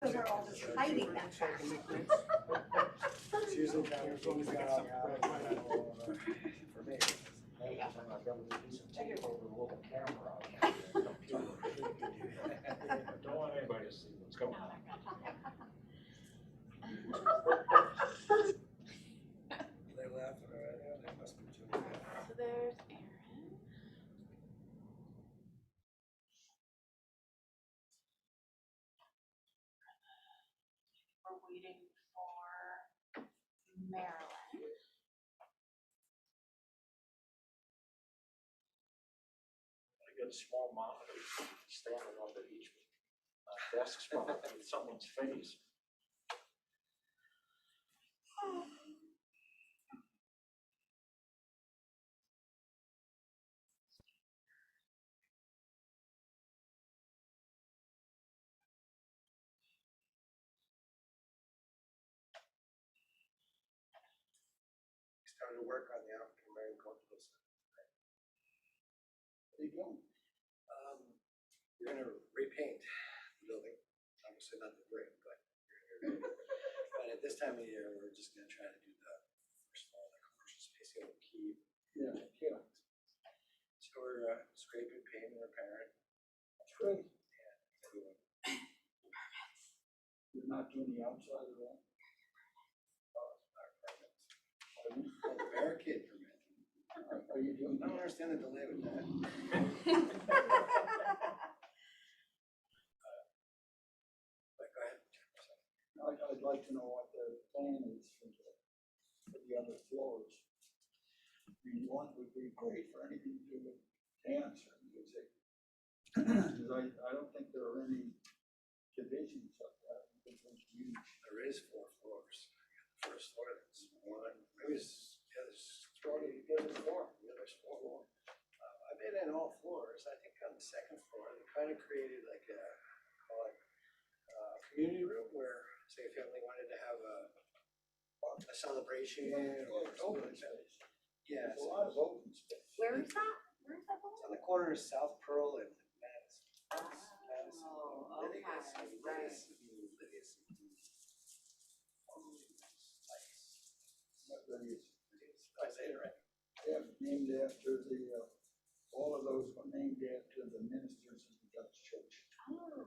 So they're all just hiding that fact. It's usually kind of things that got for me. I've got to do some tape over a little camera on the computer. Don't want anybody to see what's going on. They laughing already, they must be too. So there's Aaron. We're waiting for Maryland. I got a small monitor standing up at each desk spot with someone's face. Started to work on the African American Cultural Center. What are you doing? We're gonna repaint the building, obviously not the brick, but but at this time of year, we're just gonna try to do the first of all, the commercial space, the key. Yeah. So we're scraping, painting, repairing. That's great. Everyone. You're not doing the outside at all? Barricade permit. Are you doing? I don't understand the delay with that. But go ahead. I'd like to know what the plan is for the other floors. I mean, one would be great for anything to do with dance or music. Because I don't think there are any divisions of that. There is 4 floors. The first floor, that's one, maybe it's, yeah, there's 4. Yeah, there's 4. I've been in all floors. I think on the second floor, they kind of created like a, call it a community room where, say, a family wanted to have a celebration or something like that. Yeah, There's a lot of open space. Where is that? Where is that it's going? on the corner of South Pearl and Madison. Oh, okay, right. I say it right. Yeah, named after all of those were named after the ministers of the Dutch Church. Oh.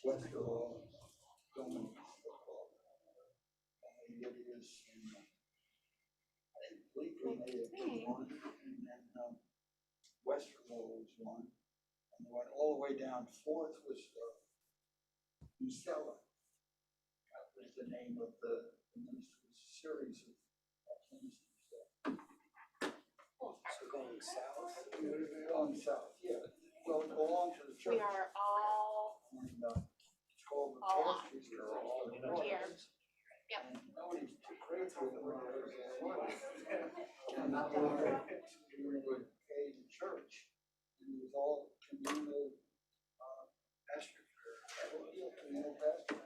Westerlo, Dominic, Lydius, and I think Bleecker may have been one, and then Westerlo was one, and they went all the way down. 4th was Musella. That was the name of the minister's series of ministers there. So going south. On south, yeah. Well, go along to the church. We are all And it's called the All on. pastries. You're all in a here. Yep. And nobody's too crazy with the word. And we would pay the church, and it was all communal pasture. Communal pasture.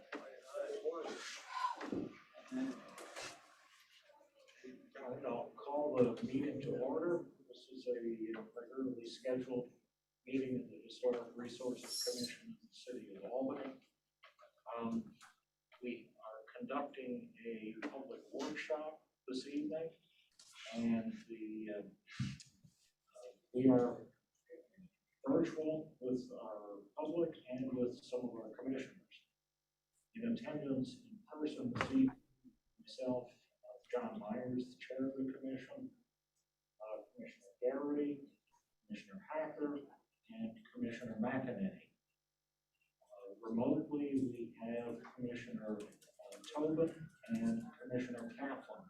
It was. And I'll call the meeting to order. This is a regularly scheduled meeting of the Historic Resources Commission in the city of Albany. We are conducting a public workshop this evening, and we are virtual with our public and with some of our commissioners. In attendance in person this evening, myself, John Myers, the chair of the commission, Commissioner Garrity, Commissioner Hacker, and Commissioner McEnany. Remotely, we have Commissioner Tobin and Commissioner Kaplan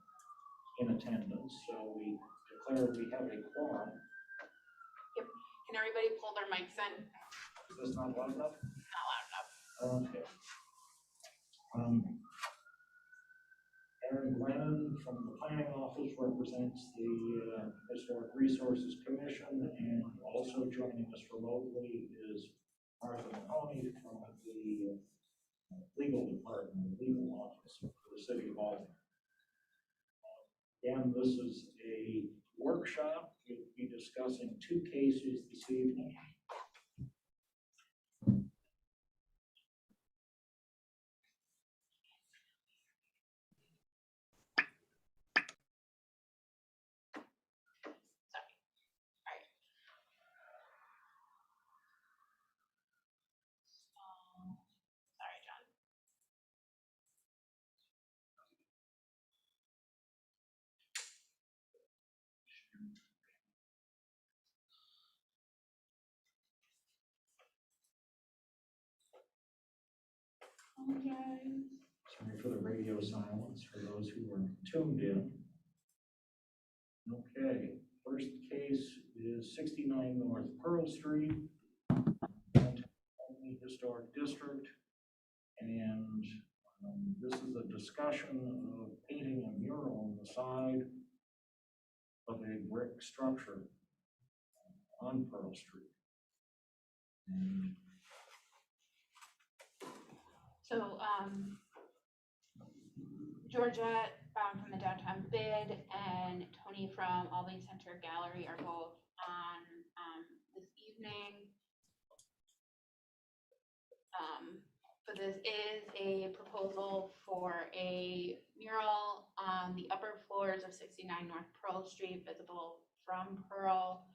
in attendance, so we declare we have a quorum. Yep. Can everybody pull their mics in? Is this not loud enough? Not loud enough. Okay. Aaron Glennon from the planning office represents the Historic Resources Commission, and also joining us remotely is Martha Mahoney from the legal department, legal office for the city of Albany. Again, this is a workshop. We'll be discussing 2 cases this evening. Apologize. Sorry for the radio silence for those who were tuned in. Okay, first case is 69 North Pearl Street, Albany Historic District, and this is a discussion of painting a mural on the side of a brick structure on Pearl Street. And So, Georgette from the Downtown Bid and Tony from Albany Center Gallery are both on this evening. But this is a proposal for a mural on the upper floors of 69 North Pearl Street, visible from Pearl.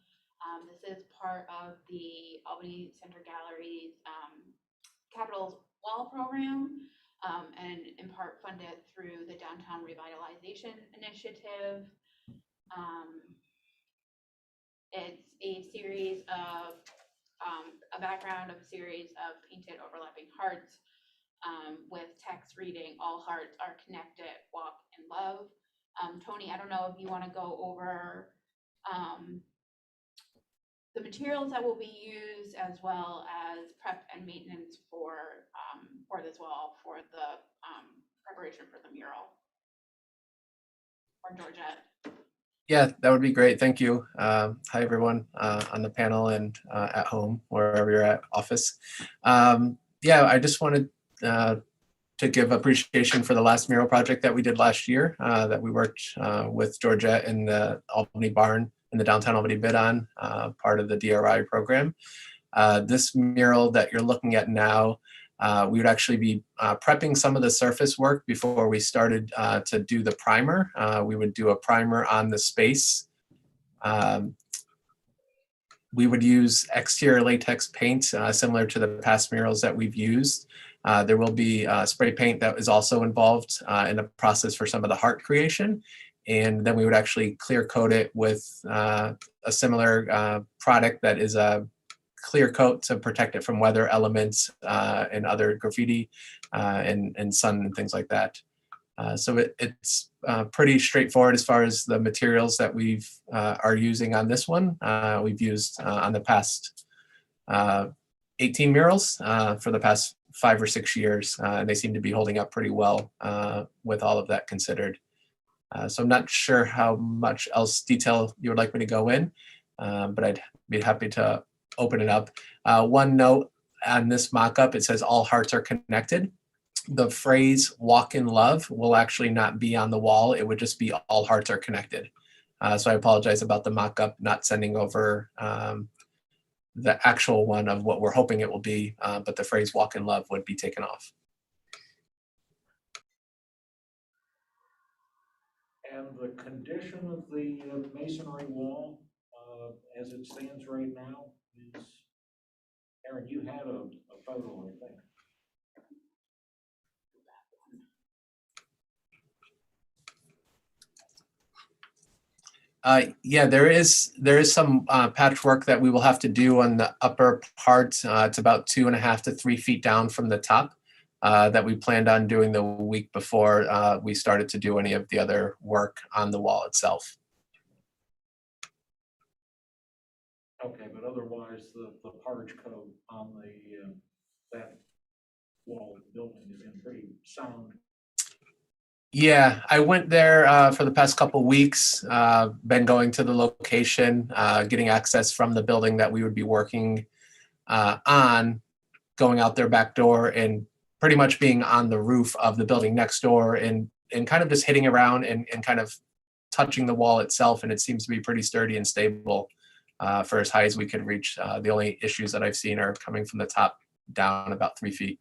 This is part of the Albany Center Gallery's Capitals Wall Program, and in part funded through the Downtown Revitalization Initiative. It's a series of, a background of a series of painted overlapping hearts with text reading, "All hearts are connected, walk in love." Tony, I don't know if you want to go over the materials that will be used, as well as prep and maintenance for this wall, for the preparation for the mural. Or Georgette. Yeah, that would be great. Thank you. Hi, everyone on the panel and at home, wherever you're at, office. Yeah, I just wanted to give appreciation for the last mural project that we did last year, that we worked with Georgette in the Albany Barn in the Downtown Albany Bid on, part of the DRI program. This mural that you're looking at now, we would actually be prepping some of the surface work before we started to do the primer. We would do a primer on the space. We would use exterior latex paint, similar to the past murals that we've used. There will be spray paint that is also involved in the process for some of the heart creation. And then we would actually clear coat it with a similar product that is a clear coat to protect it from weather elements and other graffiti and sun and things like that. So it's pretty straightforward as far as the materials that we've are using on this one. We've used on the past 18 murals for the past 5 or 6 years, and they seem to be holding up pretty well with all of that considered. So I'm not sure how much else detail you would like me to go in, but I'd be happy to open it up. One note on this mock-up, it says all hearts are connected. The phrase walk in love will actually not be on the wall. It would just be all hearts are connected. So I apologize about the mock-up not sending over the actual one of what we're hoping it will be, but the phrase walk in love would be taken off. And the condition of the masonry wall, as it stands right now, is, Aaron, you had a photo, I think. Yeah, there is some patchwork that we will have to do on the upper part. It's about 2.5 to 3 feet down from the top that we planned on doing the week before we started to do any of the other work on the wall itself. Okay, but otherwise the parge coat on the that wall of the building is in pretty sound. Yeah, I went there for the past couple weeks, been going to the location, getting access from the building that we would be working on, going out their back door and pretty much being on the roof of the building next door and kind of just hitting around and kind of touching the wall itself. And it seems to be pretty sturdy and stable for as high as we could reach. The only issues that I've seen are coming from the top down about 3 feet.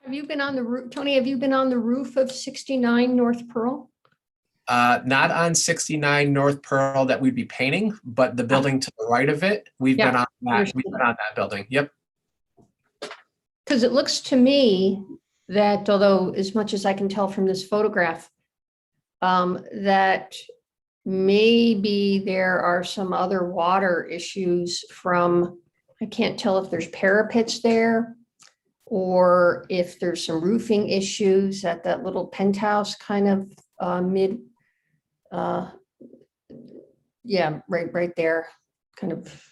Have you been on the roof, Tony, have you been on the roof of 69 North Pearl? Not on 69 North Pearl that we'd be painting, but the building to the right of it, we've been on that. We've been on that building. Yep. Because it looks to me that, although as much as I can tell from this photograph, that maybe there are some other water issues from, I can't tell if there's parapets there, or if there's some roofing issues at that little penthouse kind of yeah, right there, kind of,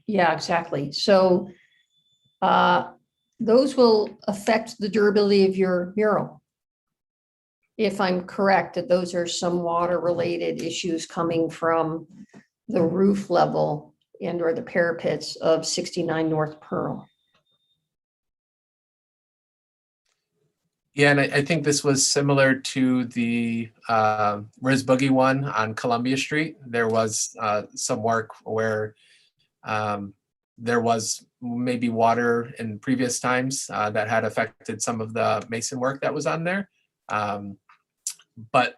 yeah, exactly. So those will affect the durability of your mural. If I'm correct, that those are some water-related issues coming from the roof level and or the parapets of 69 North Pearl. Yeah, and I think this was similar to the Riz Boogie one on Columbia Street. There was some work where there was maybe water in previous times that had affected some of the mason work that was on there. But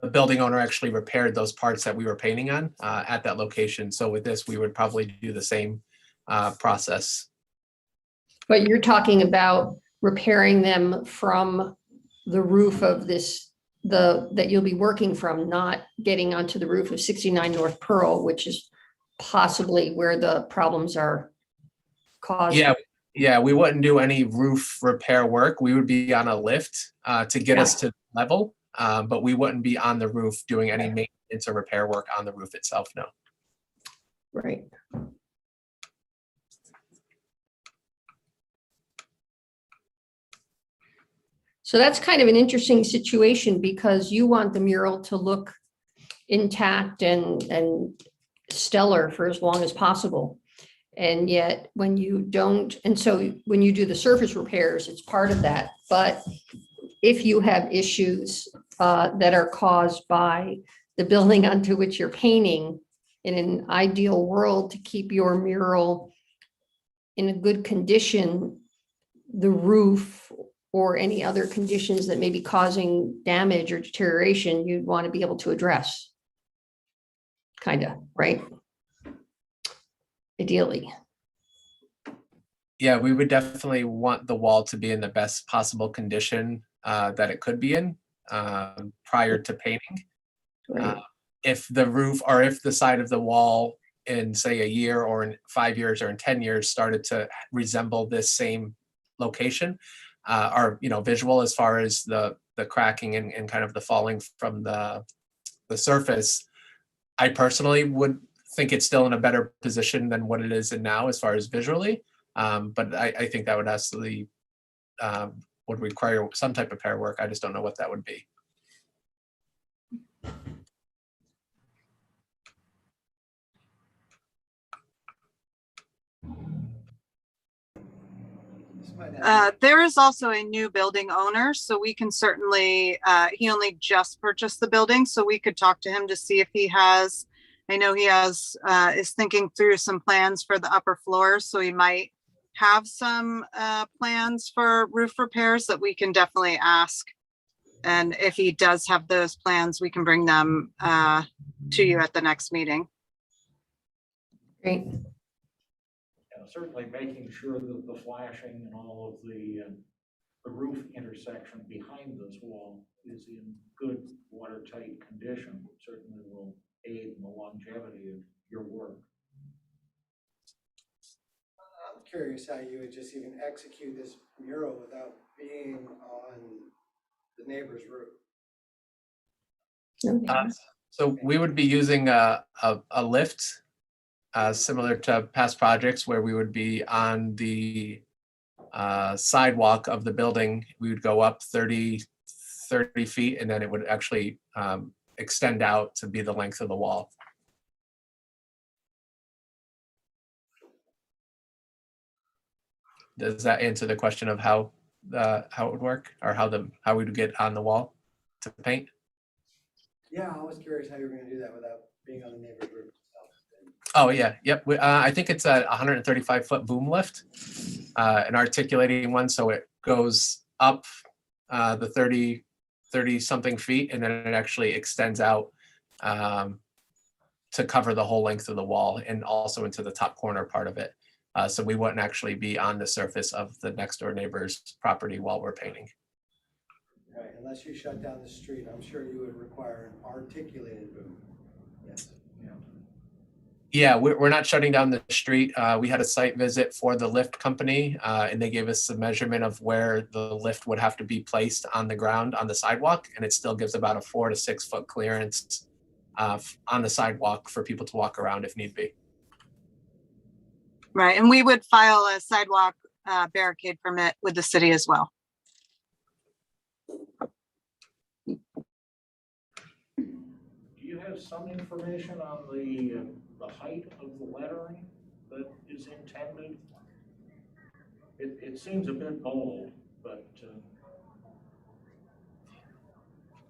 the building owner actually repaired those parts that we were painting on at that location. So with this, we would probably do the same process. But you're talking about repairing them from the roof of this, that you'll be working from, not getting onto the roof of 69 North Pearl, which is possibly where the problems are caused. Yeah, we wouldn't do any roof repair work. We would be on a lift to get us to level, but we wouldn't be on the roof doing any maintenance or repair work on the roof itself, no. Right. So that's kind of an interesting situation because you want the mural to look intact and stellar for as long as possible. And yet when you don't, and so when you do the surface repairs, it's part of that. But if you have issues that are caused by the building onto which you're painting, in an ideal world to keep your mural in a good condition, the roof or any other conditions that may be causing damage or deterioration, you'd want to be able to address. Kind of, right? Ideally. Yeah, we would definitely want the wall to be in the best possible condition that it could be in prior to painting. Right. If the roof or if the side of the wall in say a year or in 5 years or in 10 years started to resemble this same location, or visual as far as the cracking and kind of the falling from the surface, I personally would think it's still in a better position than what it is in now as far as visually. But I think that would absolutely would require some type of repair work. I just don't know what that would be. There is also a new building owner, so we can certainly, he only just purchased the building, so we could talk to him to see if he has, I know he has, is thinking through some plans for the upper floors, so he might have some plans for roof repairs that we can definitely ask. And if he does have those plans, we can bring them to you at the next meeting. Great. Certainly making sure that the flashing and all of the roof intersection behind this wall is in good watertight condition certainly will aid in the longevity of your work. I'm curious how you would just even execute this mural without being on the neighbor's roof. Okay. So we would be using a lift similar to past projects where we would be on the sidewalk of the building. We would go up 30 feet and then it would actually extend out to be the length of the wall. Does that answer the question of how it would work or how we would get on the wall to paint? Yeah, I was curious how you were going to do that without being on the neighbor's roof. Oh yeah, yep. I think it's a 135-foot boom lift, an articulating one, so it goes up the 30 something feet, and then it actually extends out to cover the whole length of the wall and also into the top corner part of it. So we wouldn't actually be on the surface of the next door neighbor's property while we're painting. Right, unless you shut down the street, I'm sure you would require an articulated boom. Yes. Yeah. Yeah, we're not shutting down the street. We had a site visit for the lift company, and they gave us the measurement of where the lift would have to be placed on the ground on the sidewalk, and it still gives about a 4 to 6 foot clearance on the sidewalk for people to walk around if need be. Right, and we would file a sidewalk barricade permit with the city as well. Do you have some information on the height of the lettering that is intended? It seems a bit bold, but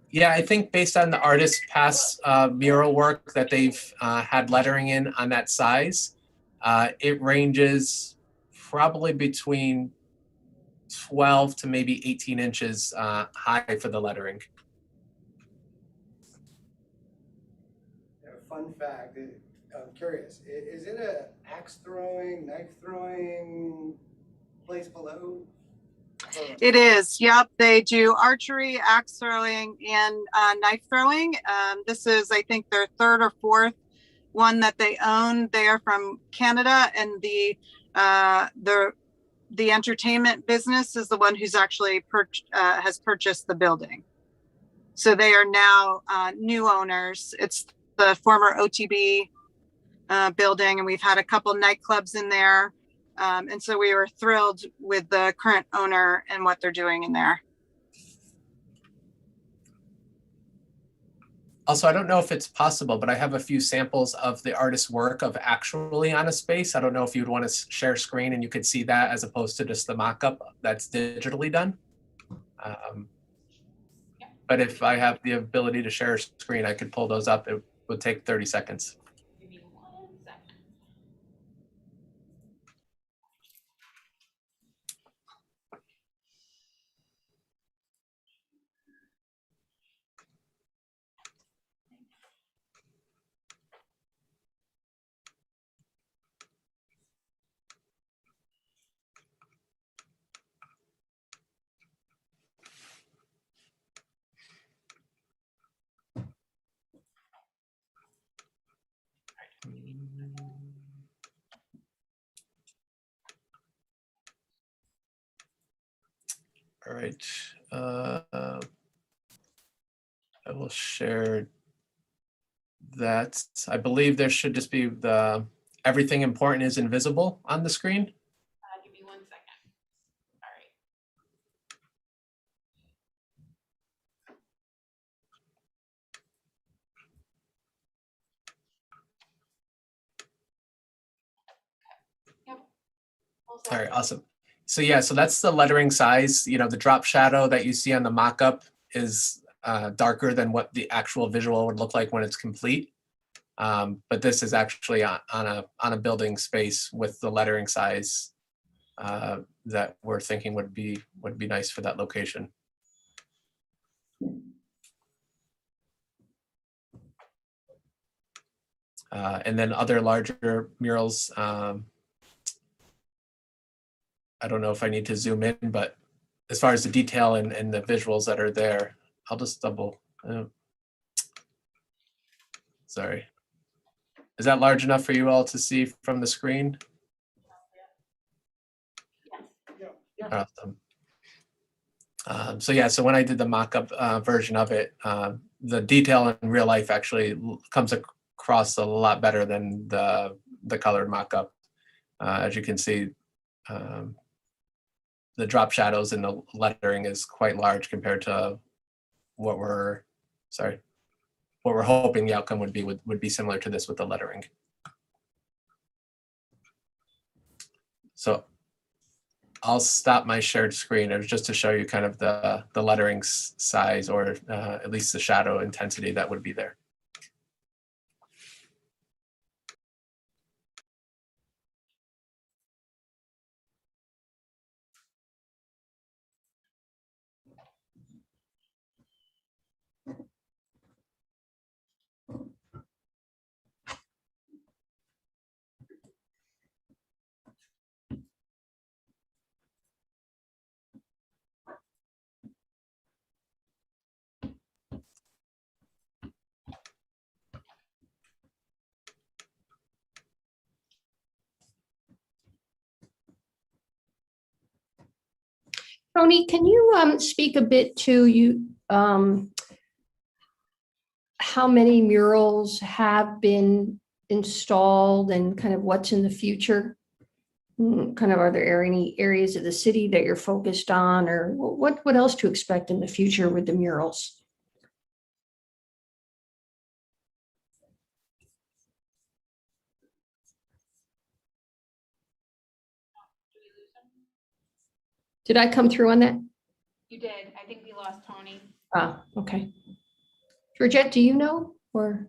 Yeah, I think based on the artist's past mural work that they've had lettering in on that size, it ranges probably between 12 to maybe 18 inches high for the lettering. Fun fact, I'm curious, is it a axe throwing, knife throwing place below? It is, yep, they do archery, axe throwing, and knife throwing. This is, I think, their third or fourth one that they own. They are from Canada, and the entertainment business is the one who's actually has purchased the building. So they are now new owners. It's the former OTB building, and we've had a couple nightclubs in there. And so we were thrilled with the current owner and what they're doing in there. Also, I don't know if it's possible, but I have a few samples of the artist's work of actually on a space. I don't know if you'd want to share screen and you could see that as opposed to just the mock-up that's digitally done. But if I have the ability to share a screen, I could pull those up. It would take 30 seconds. Give me 1 second. All right. I will share that. I believe there should just be the everything important is invisible on the screen. Give me 1 second. All right. Yep. All right, awesome. So yeah, so that's the lettering size. You know, the drop shadow that you see on the mock-up is darker than what the actual visual would look like when it's complete. But this is actually on a building space with the lettering size that we're thinking would be nice for that location. And then other larger murals. I don't know if I need to zoom in, but as far as the detail and the visuals that are there, I'll just double. Sorry. Is that large enough for you all to see from the screen? Awesome. So yeah, so when I did the mock-up version of it, the detail in real life actually comes across a lot better than the colored mock-up. As you can see, the drop shadows and the lettering is quite large compared to what we're hoping the outcome would be similar to this with the lettering. So I'll stop my shared screen. It was just to show you kind of the lettering size, or at least the shadow intensity that would be there. Tony, can you speak a bit to how many murals have been installed and kind of what's in the future? Kind of, are there any areas of the city that you're focused on, or what else to expect in the future with the murals? Did we lose him? Did I come through on that? You did. I think we lost Tony. Ah, okay. Georgette, do you know, or?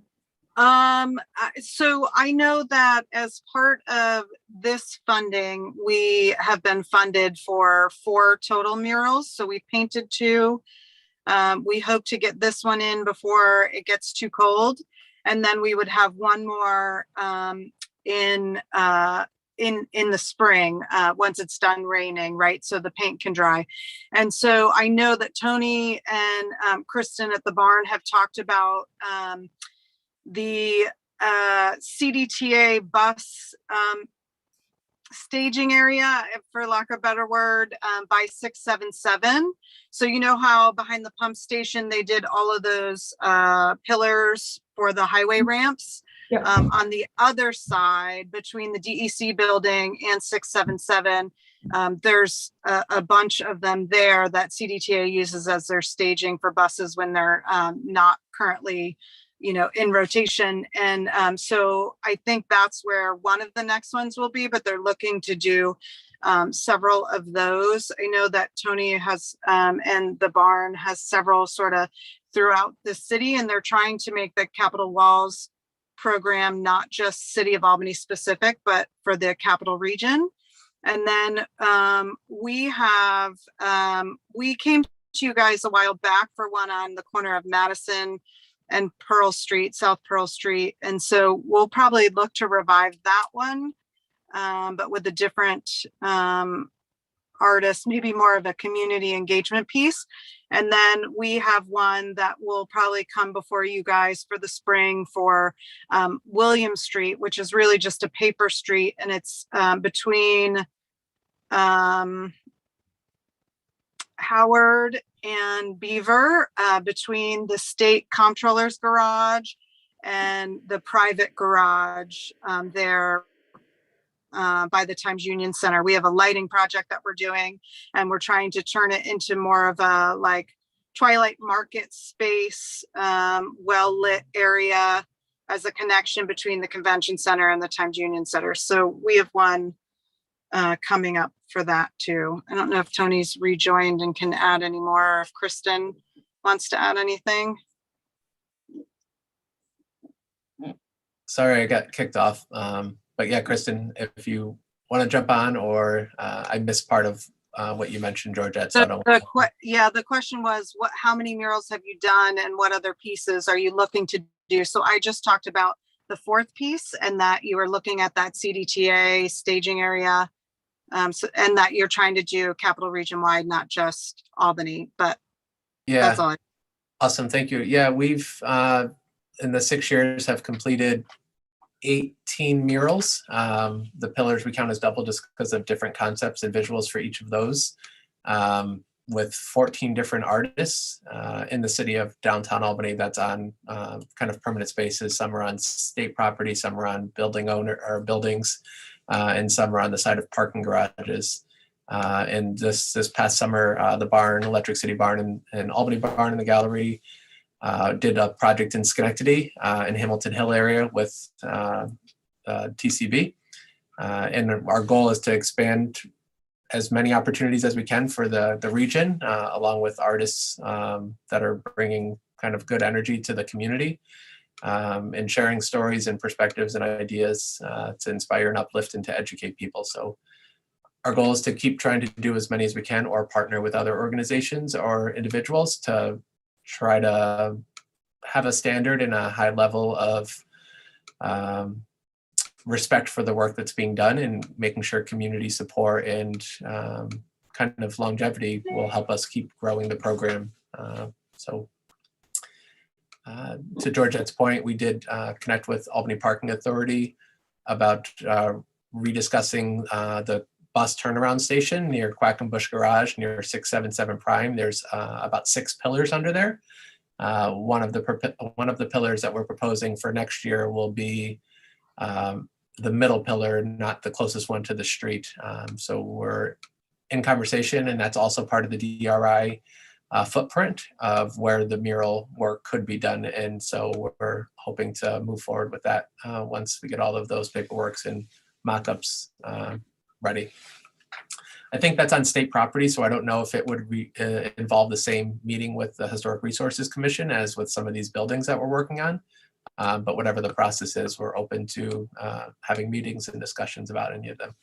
So I know that as part of this funding, we have been funded for 4 total murals. So we painted 2. We hope to get this one in before it gets too cold. And then we would have one more in the spring once it's done raining, right? So the paint can dry. And so I know that Tony and Kristen at the barn have talked about the CDTA bus staging area, for lack of a better word, by 677. So you know how behind the pump station they did all of those pillars for the highway ramps? Yep. On the other side, between the DEC building and 677, there's a bunch of them there that CDTA uses as their staging for buses when they're not currently, in rotation. And so I think that's where one of the next ones will be, but they're looking to do several of those. I know that Tony has, and the barn has several sort of throughout the city, and they're trying to make the Capitol Walls program not just City of Albany specific, but for the Capital Region. And then we came to you guys a while back for one on the corner of Madison and Pearl Street, South Pearl Street. And so we'll probably look to revive that one, but with a different artist, maybe more of a community engagement piece. And then we have one that will probably come before you guys for the spring for William Street, which is really just a paper street. And it's between Howard and Beaver, between the state comptroller's garage and the private garage there by the Times Union Center. We have a lighting project that we're doing, and we're trying to turn it into more of a like twilight market space, well-lit area as a connection between the convention center and the Times Union Center. So we have one coming up for that too. I don't know if Tony's rejoined and can add any more, or if Kristen wants to add anything. Sorry, I got kicked off. But yeah, Kristen, if you want to jump on, or I missed part of what you mentioned, Georgette. So the question was, how many murals have you done, and what other pieces are you looking to do? So I just talked about the 4th piece, and that you were looking at that CDTA staging area, and that you're trying to do Capital Region wide, not just Albany. But yeah, that's all. Awesome, thank you. Yeah, we've in the 6 years have completed 18 murals. The pillars we count as double just because of different concepts and visuals for each of those, with 14 different artists in the city of downtown Albany. That's on kind of permanent spaces. Some are on state property, some are on buildings, and some are on the side of parking garages. And this past summer, the barn, Electric City Barn and Albany Barn in the gallery, did a project in Schenectady in Hamilton Hill area with TCB. And our goal is to expand as many opportunities as we can for the region, along with artists that are bringing kind of good energy to the community, and sharing stories and perspectives and ideas to inspire and uplift and to educate people. So our goal is to keep trying to do as many as we can, or partner with other organizations or individuals to try to have a standard and a high level of respect for the work that's being done, and making sure community support and kind of longevity will help us keep growing the program. To Georgette's point, we did connect with Albany Parking Authority about rediscussing the bus turnaround station near Quackenbush Garage near 677 Prime. There's about 6 pillars under there. One of the pillars that we're proposing for next year will be the middle pillar, not the closest one to the street. So we're in conversation, and that's also part of the DRI footprint of where the mural work could be done. And so we're hoping to move forward with that once we get all of those paperworks and mock-ups ready. I think that's on state property, so I don't know if it would involve the same meeting with the Historic Resources Commission as with some of these buildings that we're working on. But whatever the process is, we're open to having meetings and discussions about any of them.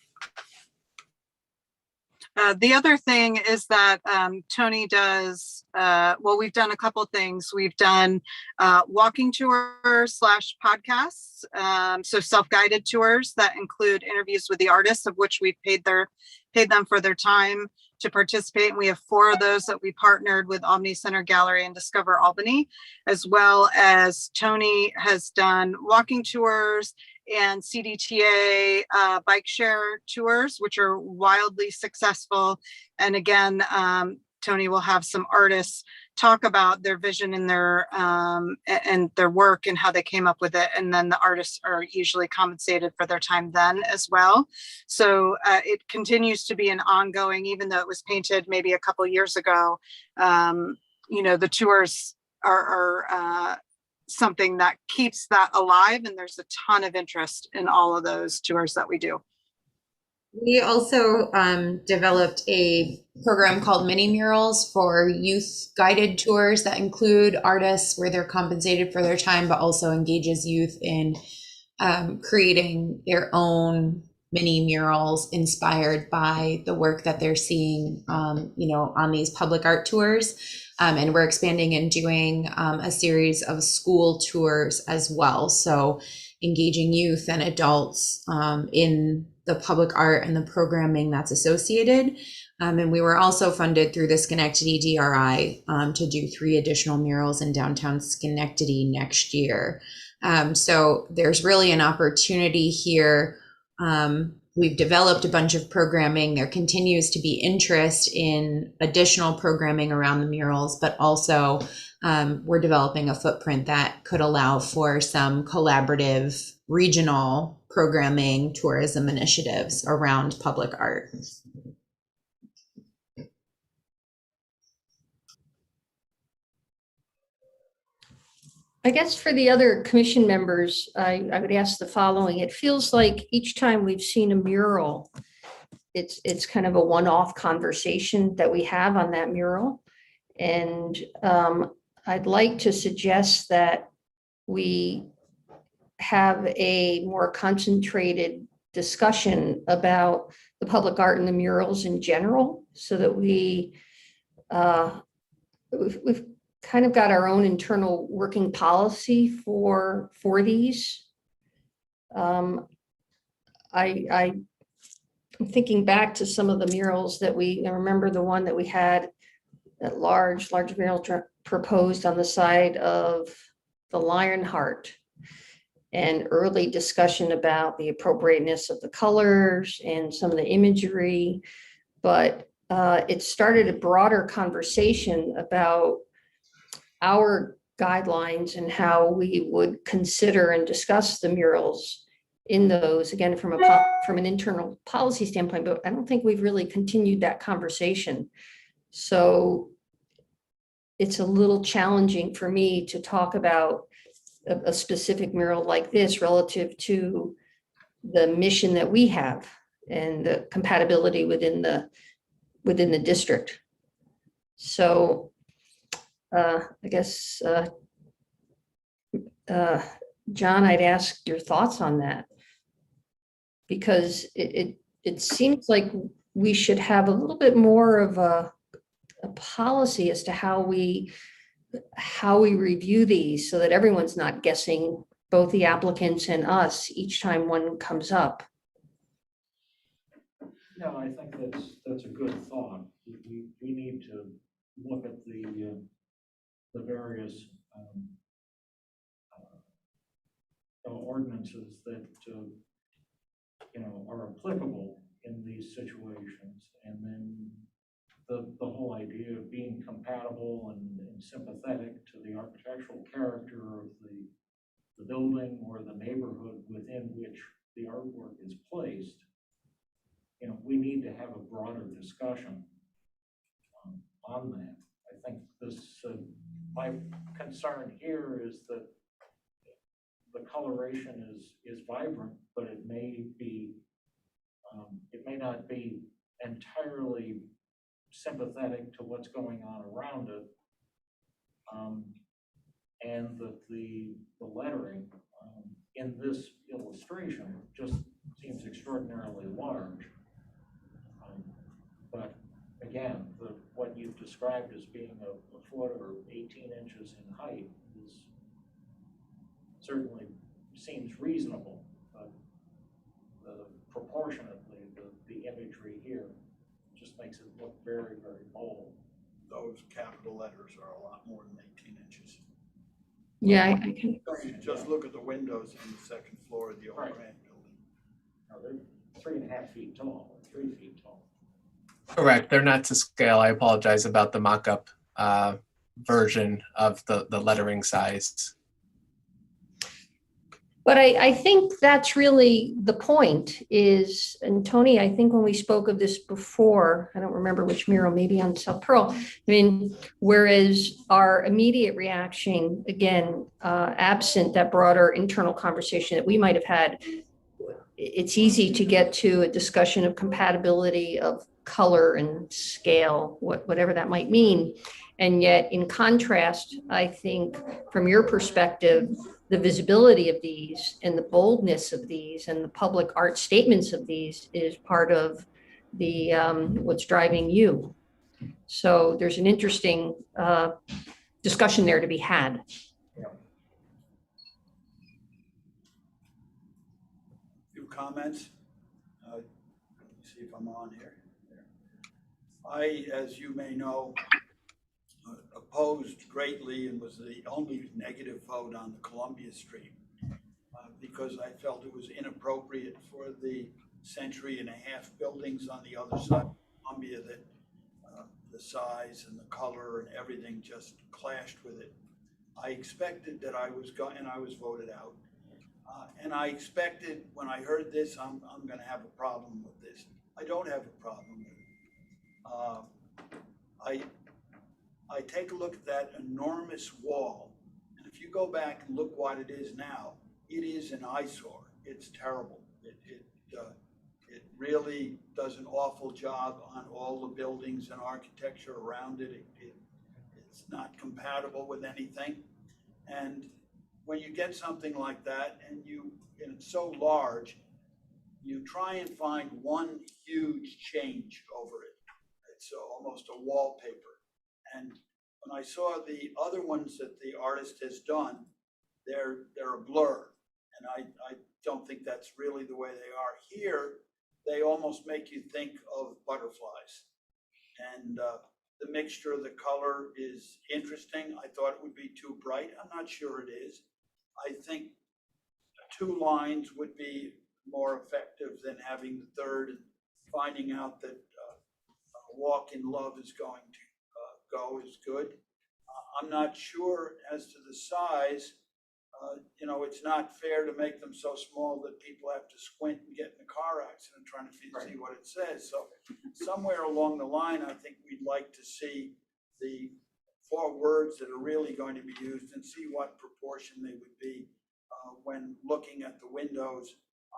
The other thing is that Tony does, well, we've done a couple things. We've done walking tours / podcasts, so self-guided tours that include interviews with the artists, of which we've paid them for their time to participate. And we have 4 of those that we partnered with Omni Center Gallery and Discover Albany, as well as Tony has done walking tours and CDTA bike share tours, which are wildly successful. And again, Tony will have some artists talk about their vision and their work and how they came up with it. And then the artists are usually compensated for their time then as well. So it continues to be an ongoing, even though it was painted maybe a couple years ago, the tours are something that keeps that alive, and there's a ton of interest in all of those tours that we do. We also developed a program called Mini Murals for youth guided tours that include artists where they're compensated for their time, but also engages youth in creating their own mini murals inspired by the work that they're seeing, on these public art tours. And we're expanding and doing a series of school tours as well. So engaging youth and adults in the public art and the programming that's associated. And we were also funded through the Schenectady DRI to do 3 additional murals in downtown Schenectady next year. So there's really an opportunity here. We've developed a bunch of programming. There continues to be interest in additional programming around the murals, but also we're developing a footprint that could allow for some collaborative regional programming tourism initiatives around public art. I guess for the other commission members, I would ask the following. It feels like each time we've seen a mural, it's kind of a one-off conversation that we have on that mural. And I'd like to suggest that we have a more concentrated discussion about the public art and the murals in general, so that we've kind of got our own internal working policy for these. I'm thinking back to some of the murals that I remember the one that we had, that large mural proposed on the side of the Lionheart, and early discussion about the appropriateness of the colors and some of the imagery. But it started a broader conversation about our guidelines and how we would consider and discuss the murals in those, again, from an internal policy standpoint, but I don't think we've really continued that conversation. So it's a little challenging for me to talk about a specific mural like this relative to the mission that we have and the compatibility within the district. So I guess, John, I'd ask your thoughts on that, because it seems like we should have a little bit more of a policy as to how we review these, so that everyone's not guessing, both the applicants and us, each time one comes up. Yeah, I think that's a good thought. We need to look at the various ordinances that are applicable in these situations. And then the whole idea of being compatible and sympathetic to the architectural character of the building or the neighborhood within which the artwork is placed, you know, we need to have a broader discussion on that. I think this, my concern here is that the coloration is vibrant, but it may not be entirely sympathetic to what's going on around it. And that the lettering in this illustration just seems extraordinarily large. But again, what you've described as being a foot or 18 inches in height is certainly seems reasonable, but proportionately, the imagery here just makes it look very, very bold. Those capital letters are a lot more than 18 inches. Yeah, I can. Just look at the windows on the second floor of the old Right. Grant building. Now, they're 3.5 feet tall, or 3 feet tall. Correct. They're not to scale. I apologize about the mock-up version of the lettering size. But I think that's really the point is, and Tony, I think when we spoke of this before, I don't remember which mural, maybe on South Pearl. I mean, whereas our immediate reaction, again, absent that broader internal conversation that we might have had, it's easy to get to a discussion of compatibility of color and scale, whatever that might mean. And yet, in contrast, I think from your perspective, the visibility of these and the boldness of these and the public art statements of these is part of the what's driving you. So there's an interesting discussion there to be had. Few comments. Let me see if I'm on here. I, as you may know, opposed greatly and was the only negative vote on the Columbia Street because I felt it was inappropriate for the century-and-a-half buildings on the other side of Columbia that the size and the color and everything just clashed with it. I expected that I was and I was voted out. And I expected when I heard this, I'm going to have a problem with this. I don't have a problem with it. I take a look at that enormous wall, and if you go back and look what it is now, it is an eyesore. It's terrible. It really does an awful job on all the buildings and architecture around it. It's not compatible with anything. And when you get something like that and it's so large, you try and find one huge change over it. It's almost a wallpaper. And when I saw the other ones that the artist has done, they're a blur. And I don't think that's really the way they are. Here, they almost make you think of butterflies. And the mixture of the color is interesting. I thought it would be too bright. I'm not sure it is. I think 2 lines would be more effective than having the third, and finding out that Walk in Love is going to go is good. I'm not sure as to the size. You know, it's not fair to make them so small that people have to squint and get in a car accident trying to see what it says. So somewhere along the line, I think we'd like to see the 4 words that are really going to be used and see what proportion they would be when looking at the windows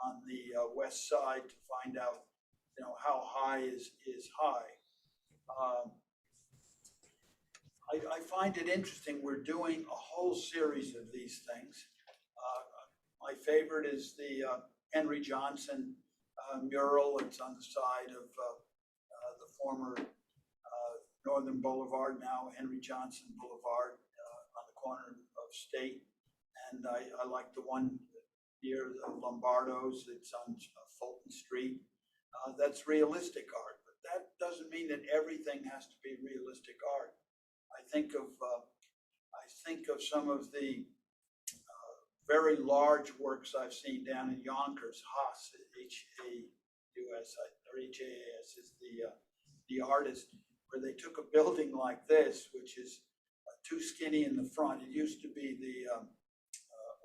on the west side to find out, you know, how high is high. I find it interesting. We're doing a whole series of these things. My favorite is the Henry Johnson mural. It's on the side of the former Northern Boulevard, now Henry Johnson Boulevard, on the corner of State. And I like the one near the Lombardos. It's on Fulton Street. That's realistic art, but that doesn't mean that everything has to be realistic art. I think of some of the very large works I've seen down in Yonkers, Haas, or HAAS is the artist, where they took a building like this, which is too skinny in the front. It used to be the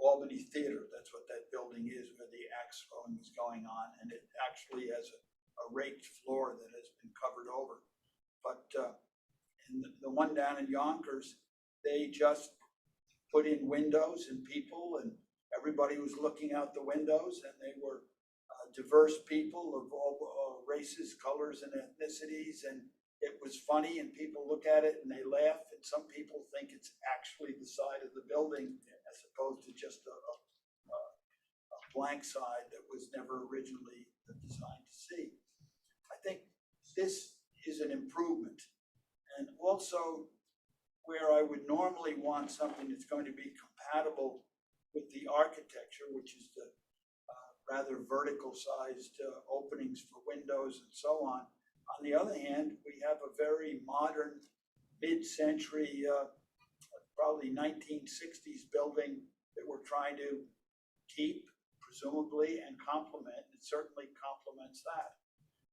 Albany Theater. That's what that building is, where the axe throwing is going on, and it actually has a raked floor that has been covered over. But in the one down in Yonkers, they just put in windows and people, and everybody was looking out the windows, and they were diverse people of all races, colors, and ethnicities, and it was funny, and people look at it and they laugh, and some people think it's actually the side of the building as opposed to just a blank side that was never originally designed to see. I think this is an improvement, and also where I would normally want something that's going to be compatible with the architecture, which is the rather vertical sized openings for windows and so on. On the other hand, we have a very modern mid-century, probably 1960s building that we're trying to keep, presumably, and complement. It certainly complements that.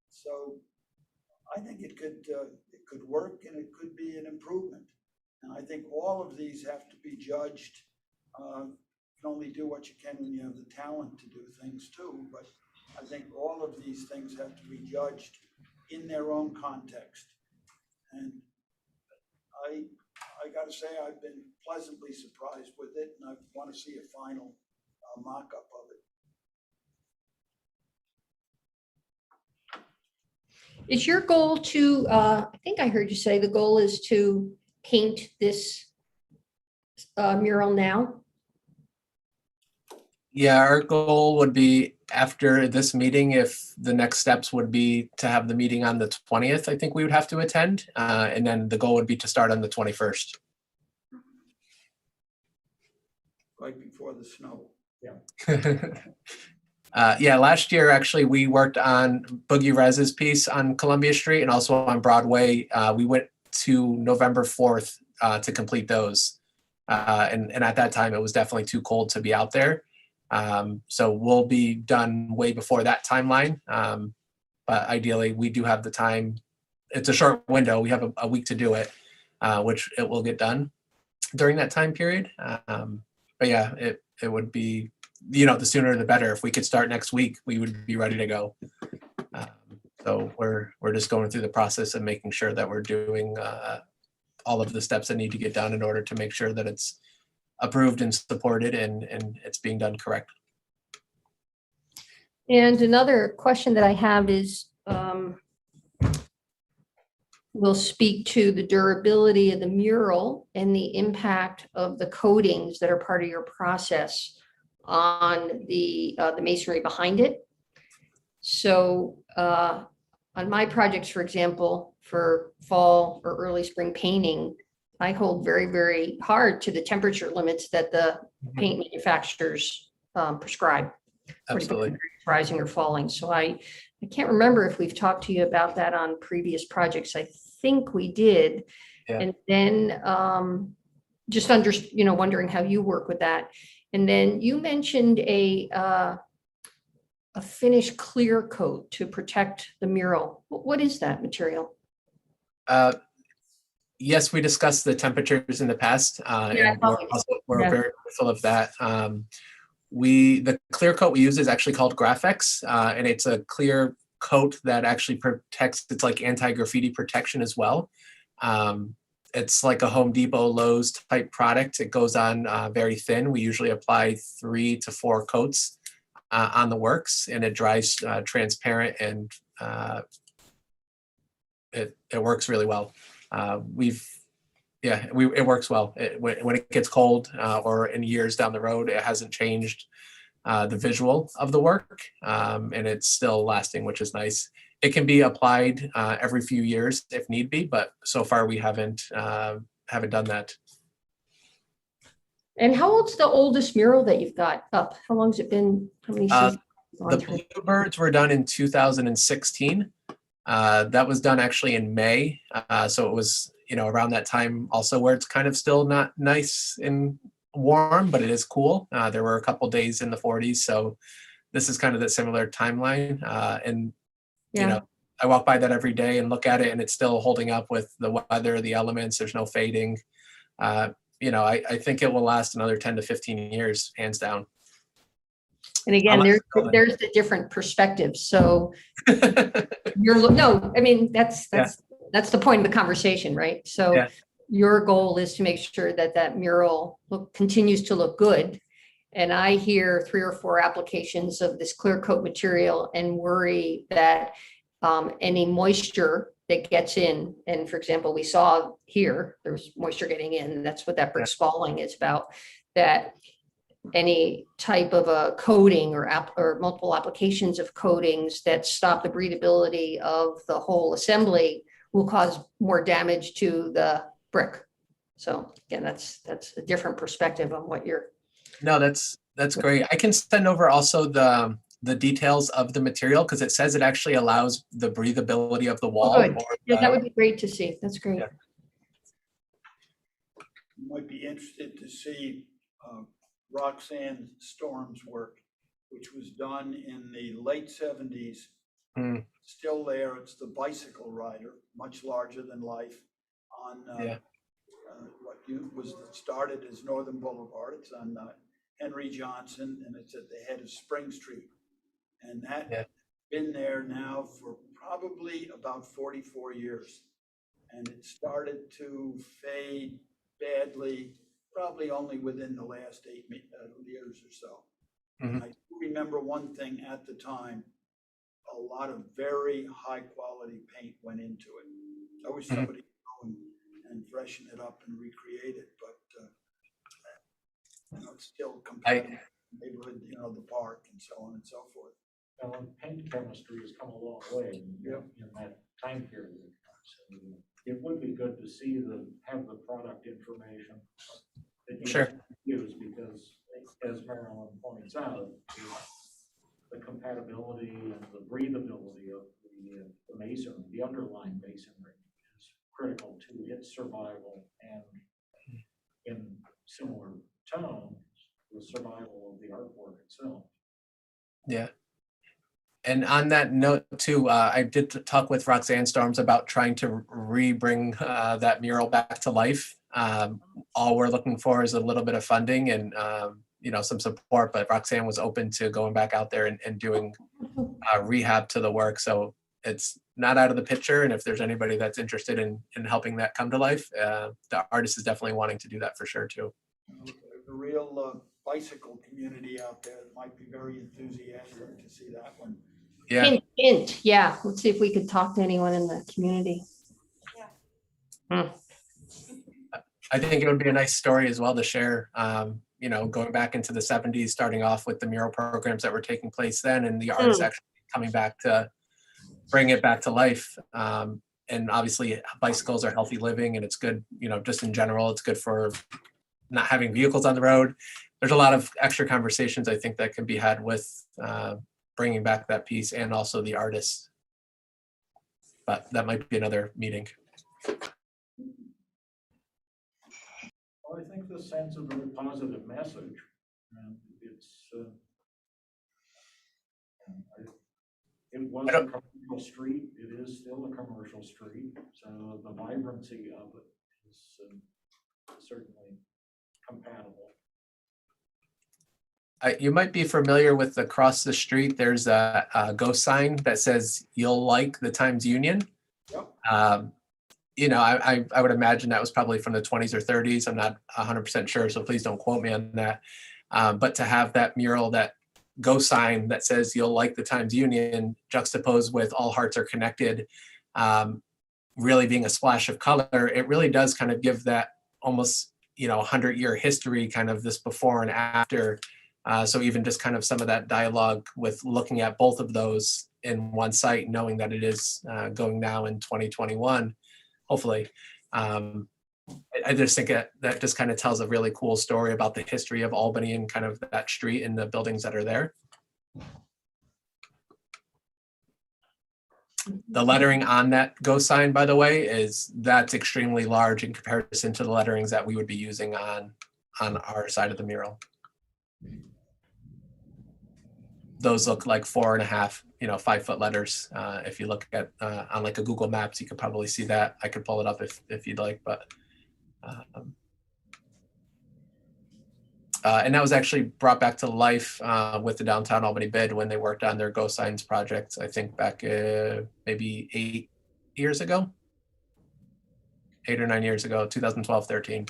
So I think it could work, and it could be an improvement. And I think all of these have to be judged. You can only do what you can when you have the talent to do things too, but I think all of these things have to be judged in their own context. And I got to say, I've been pleasantly surprised with it, and I want to see a final mock-up of it. Is your goal to, I think I heard you say the goal is to paint this mural now? Yeah, our goal would be after this meeting, if the next steps would be to have the meeting on the 20th, I think we would have to attend. And then the goal would be to start on the 21st. Right before the snow. Yeah, last year, actually, we worked on Boogie Rez's piece on Columbia Street and also on Broadway. We went to November 4th to complete those. And at that time, it was definitely too cold to be out there. So we'll be done way before that timeline. But ideally, we do have the time. It's a short window. We have a week to do it, which it will get done during that time period. But yeah, it would be, the sooner the better. If we could start next week, we would be ready to go. So we're just going through the process of making sure that we're doing all of the steps that need to get done in order to make sure that it's approved and supported and it's being done correct. And another question that I have is, we'll speak to the durability of the mural and the impact of the coatings that are part of your process on the masonry behind it. So on my projects, for example, for fall or early spring painting, I hold very, very hard to the temperature limits that the paint manufacturers prescribe. Absolutely. Rising or falling. So I can't remember if we've talked to you about that on previous projects. I think we did. Yeah. And then just wondering how you work with that. And then you mentioned a finish clear coat to protect the mural. What is that material? Yes, we discussed the temperatures in the past, and we're very mindful of that. The clear coat we use is actually called Graphics, and it's a clear coat that actually protects. It's like anti-graffiti protection as well. It's like a Home Depot, Lowe's type product. It goes on very thin. We usually apply 3 to 4 coats on the works, and it dries transparent, and it works really well. It works well. When it gets cold or in years down the road, it hasn't changed the visual of the work, and it's still lasting, which is nice. It can be applied every few years if need be, but so far we haven't done that. And how old's the oldest mural that you've got up? How long has it been? How many seasons? The Bluebirds were done in 2016. That was done actually in May. So it was, around that time also where it's kind of still not nice and warm, but it is cool. There were a couple days in the 40s. So this is kind of the similar timeline. And you Yeah. know, I walk by that every day and look at it, and it's still holding up with the weather, the elements. There's no fading. You know, I think it will last another 10 to 15 years, hands down. And again, Unless it's building. there's the different perspectives. So no, I mean, that's the point of the conversation, right? So Yeah. your goal is to make sure that that mural continues to look good. And I hear 3 or 4 applications of this clear coat material and worry that any moisture that gets in, and for example, we saw here, there's moisture getting in, that's what that brick spalling is about, that any type of a coating or multiple applications of coatings that stop the breathability of the whole assembly will cause more damage to the brick. So again, that's a different perspective on what you're. No, that's great. I can send over also the details of the material, because it says it actually allows the breathability of the wall. Good. Yeah, that would be great to see. That's great. Yeah. You might be interested to see Roxanne Storm's work, which was done in the late 70s. Still there. It's the bicycle rider, much larger than life, on what started as Northern Boulevard. It's on Henry Johnson, and it's at the head of Spring Street. And that been there now for probably about 44 years. And it started to fade badly, probably only within the last 8 years or so. I do remember one thing at the time: a lot of very high quality paint went into it. I wish somebody would go and freshen it up and recreate it, but you know, it's still compatible with the neighborhood, you know, the park and so on and so forth. Well, paint chemistry has come a long way in that time period. So it would be good to have the product information that you use, because as Marilyn points out, the compatibility and the breathability of the masonry, the underlying masonry, is critical to its survival, and in similar tone, the survival of the artwork itself. Yeah. And on that note too, I did talk with Roxanne Storms about trying to bring that mural back to life. All we're looking for is a little bit of funding and you know, some support, but Roxanne was open to going back out there and doing rehab to the work. So it's not out of the picture. And if there's anybody that's interested in helping that come to life, the artist is definitely wanting to do that for sure too. The real bicycle community out there might be very enthusiastic to see that one. Yeah. Hint. Yeah. Let's see if we could talk to anyone in the community. I think it would be a nice story as well to share, you know, going back into the 70s, starting off with the mural programs that were taking place then, and the artists actually coming back to bring it back to life. And obviously bicycles are healthy living, and it's good, you know, just in general, it's good for not having vehicles on the road. There's a lot of extra conversations I think that can be had with bringing back that piece, and also the artists. But that might be another meeting. Well, I think this sends a very positive message. It was a commercial street. It is still a commercial street. So the vibrancy of it is certainly compatible. You might be familiar with across the street, there's a ghost sign that says, "You'll like the Times Union." Yep. You know, I would imagine that was probably from the 20s or 30s. I'm not 100% sure, so please don't quote me on that. But to have that mural, that ghost sign that says, "You'll like the Times Union," juxtaposed with "All hearts are connected," really being a splash of color, it really does kind of give that almost, you know, 100-year history, kind of this before and after. So even just kind of some of that dialogue with looking at both of those in one site, knowing that it is going now in 2021, hopefully. I just think that just kind of tells a really cool story about the history of Albany and kind of that street and the buildings that are there. The lettering on that ghost sign, by the way, that's extremely large in comparison to the letterings that we would be using on our side of the mural. those look like 4.5, 5-foot letters. If you look at on like a Google Maps, you could probably see that. I could pull it up if you'd like, but and that was actually brought back to life with the Downtown Albany bid when they worked on their Go Signs project, I think back maybe 8 years ago, 8 or 9 years ago, 2012, 13.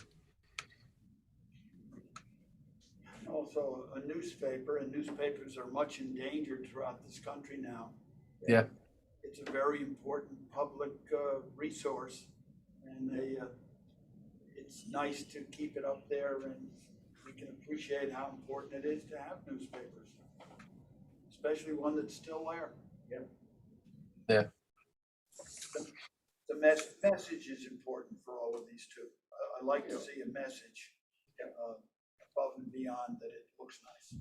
Also, a newspaper, and newspapers are much endangered throughout this country now. Yeah. It's a very important public resource, and it's nice to keep it up there, and we can appreciate how important it is to have newspapers, especially one that's still there. Yeah. The message is important for all of these too. I like to see a message above and beyond that it looks nice.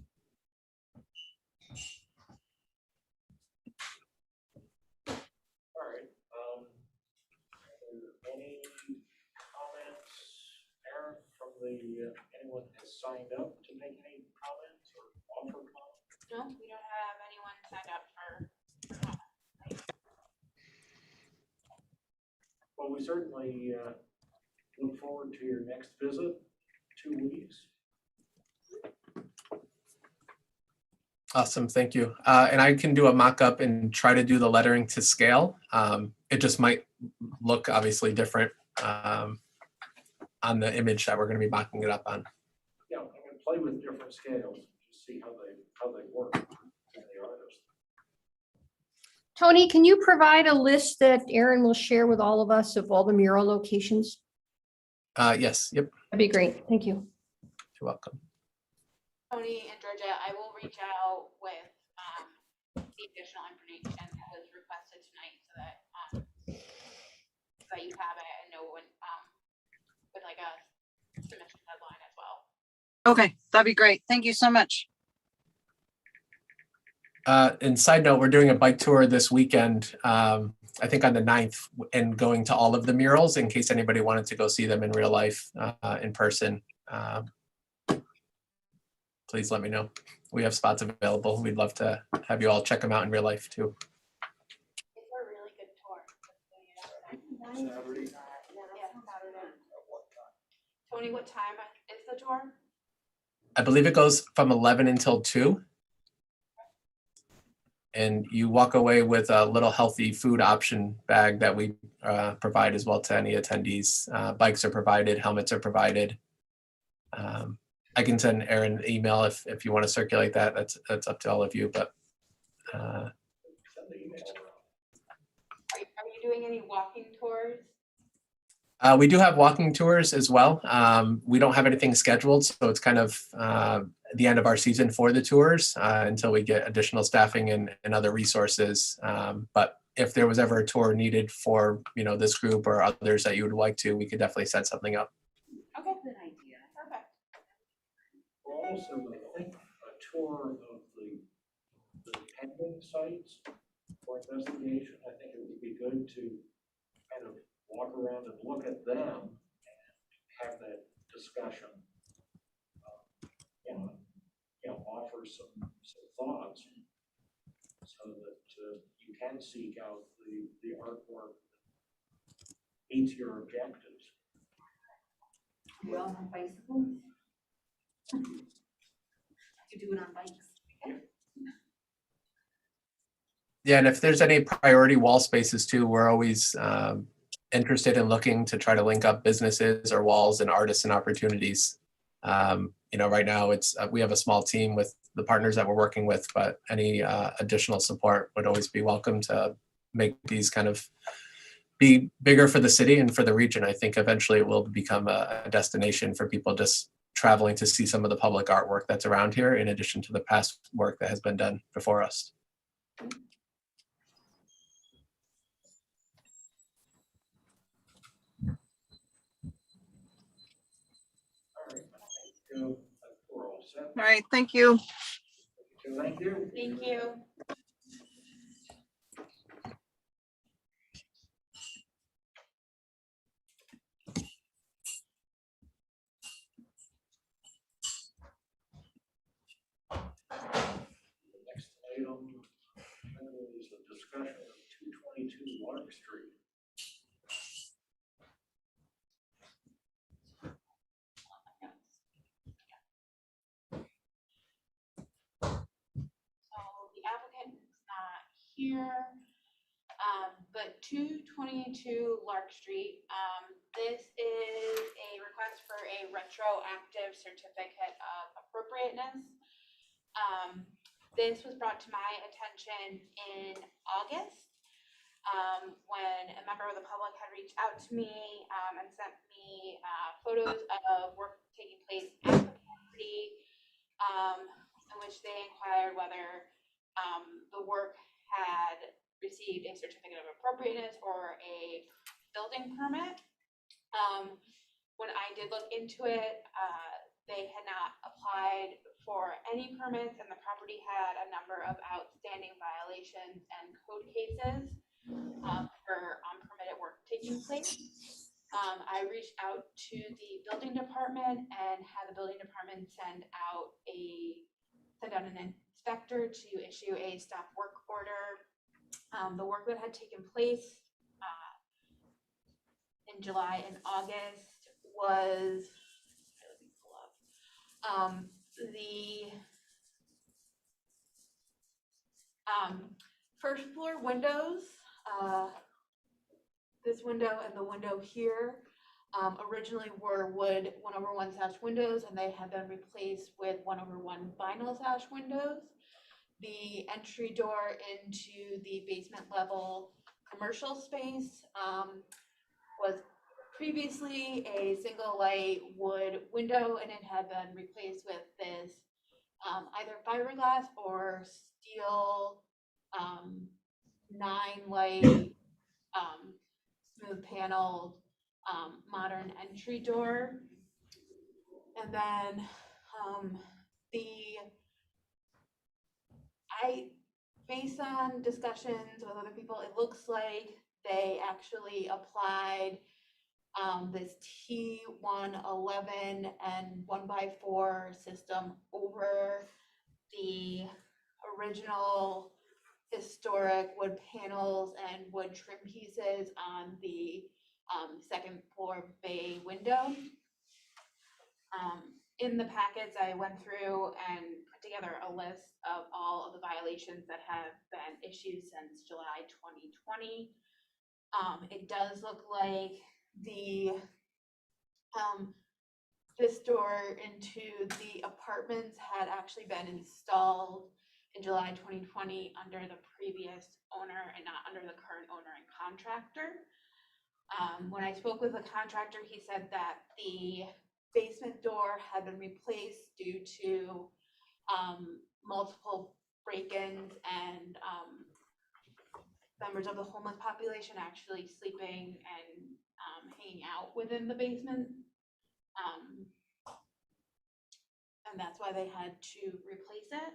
All right. Are there any comments, Aaron, from anyone that has signed up to make any comments or offer comments? No, we don't have anyone signed up for comment. Well, we certainly look forward to your next visit, 2 weeks. Awesome, thank you. And I can do a mock-up and try to do the lettering to scale. It just might look obviously different on the image that we're going to be mocking it up on. Yeah, I'm going to play with different scales to see how they work in the artist. Tony, can you provide a list that Aaron will share with all of us of all the mural locations? Yes, yep, That'd be great. Thank you. you're welcome. Tony and Georgia, I will reach out with the additional information that was requested tonight so that you have it and know when with like a submission deadline as well. Okay, that'd be great. Thank you so much. And side note, we're doing a bike tour this weekend, I think on the 9th, and going to all of the murals in case anybody wanted to go see them in real life, in person. Please let me know. We have spots available. We'd love to have you all check them out in real life too. It's a really good tour. Saturday. Yeah, Saturday. Tony, what time is the tour? I believe it goes from 11 until 2. And you walk away with a little healthy food option bag that we provide as well to any attendees. Bikes are provided, helmets are provided. I can send Aaron an email if you want to circulate that. That's up to all of you. But Are you doing any walking tours? we do have walking tours as well. We don't have anything scheduled, so it's kind of the end of our season for the tours until we get additional staffing and other resources. But if there was ever a tour needed for this group or others that you would like to, we could definitely set something up. Okay, good idea. Perfect. We'll also, I think, a tour of the pending sites for investigation. I think it would be good to kind of walk around and look at them and have that discussion. Offer some thoughts so that you can seek out the artwork that meets your objectives. We all have bicycles. You do it on bikes. Yeah, and if there's any priority wall spaces too, we're always interested in looking to try to link up businesses or walls and artists and opportunities. Right now we have a small team with the partners that we're working with, but any additional support would always be welcome to make these kind of be bigger for the city and for the region. I think eventually it will become a destination for people just traveling to see some of the public artwork that's around here, in addition to the past work that has been done before us. We're all set. All right, thank you. Thank you. Thank you. Next discussion of 222 Lark Street. So the applicant is not here, but 222 Lark Street, this is a request for a retroactive certificate of appropriateness. This was brought to my attention in August, when a member of the public had reached out to me and sent me photos of work taking place at the property, in which they inquired whether the work had received a certificate of appropriateness or a building permit. When I did look into it, they had not applied for any permits, and the property had a number of outstanding violations and code cases for unpermitted work taking place. I reached out to the building department and had the building department send out an inspector to issue a stop work order. The work that had taken place in July and August was, let me pull up, the first floor windows, this window and the window here, originally were wood 1/1 sash windows, and they have been replaced with 1/1 vinyl sash windows. The entry door into the basement level commercial space was previously a single light wood window, and it had been replaced with this either fiberglass or steel 9-light smooth paneled modern entry door. And then based on discussions with other people, it looks like they actually applied this T111 and 1x4 system over the original historic wood panels and wood trim pieces on the second floor bay window. In the packets, I went through and put together a list of all of the violations that have been issued since July 2020. It does look like this door into the apartments had actually been installed in July 2020 under the previous owner and not under the current owner and contractor. When I spoke with the contractor, he said that the basement door had been replaced due to multiple break-ins and members of the homeless population actually sleeping and hanging out within the basement. And that's why they had to replace it.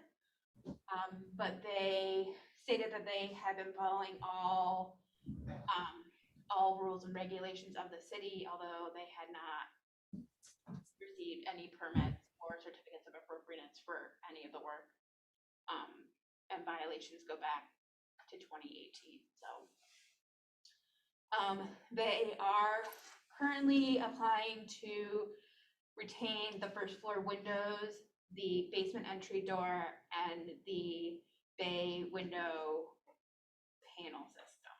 But they stated that they had been following all rules and regulations of the city, although they had not received any permits or certificates of appropriateness for any of the work. And violations go back to 2018. So they are currently applying to retain the first floor windows, the basement entry door, and the bay window panel system.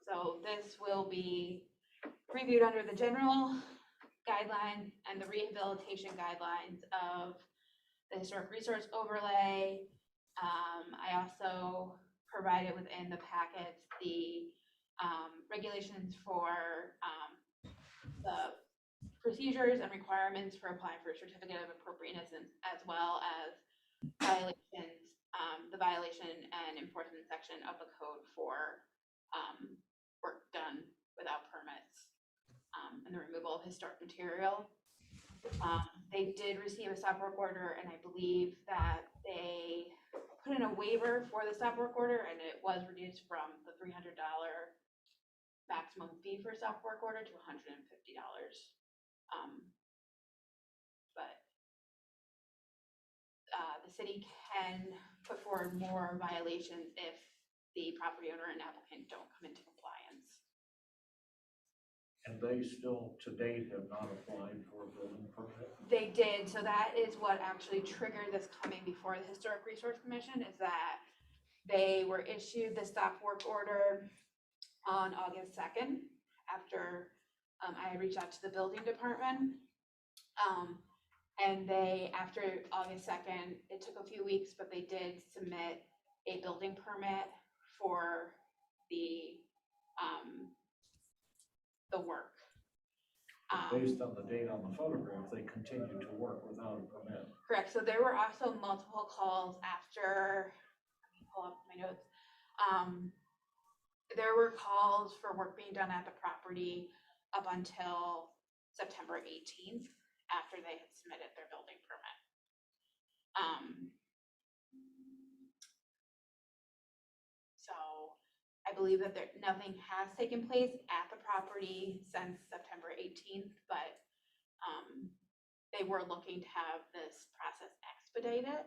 So this will be reviewed under the general guidelines and the rehabilitation guidelines of the historic resource overlay. I also provided within the packets the regulations for the procedures and requirements for applying for a certificate of appropriateness, as well as violations, the violation and enforcement section of the code for work done without permits and the removal of historic material. They did receive a stop work order, and I believe that they put in a waiver for the stop work order, and it was reduced from the $300 maximum fee for stop work order to $150. But the the city can put forward more violations if the property owner and applicant don't come into compliance. And they still, to date, have not applied for a building permit? They did, so that is what actually triggered this coming before the Historic Resource Commission, is that they were issued the stop work order on August 2nd, after I had reached out to the building department. And they, after August 2nd, it took a few weeks, but they did submit a building permit for the work. Based on the date on the photograph, they continued to work without a permit. Correct, so there were also multiple calls after, let me pull up my notes. There were calls for work being done at the property up until September 18th, after they had submitted their building permit. So I believe that nothing has taken place at the property since September 18th, but they were looking to have this process expedited,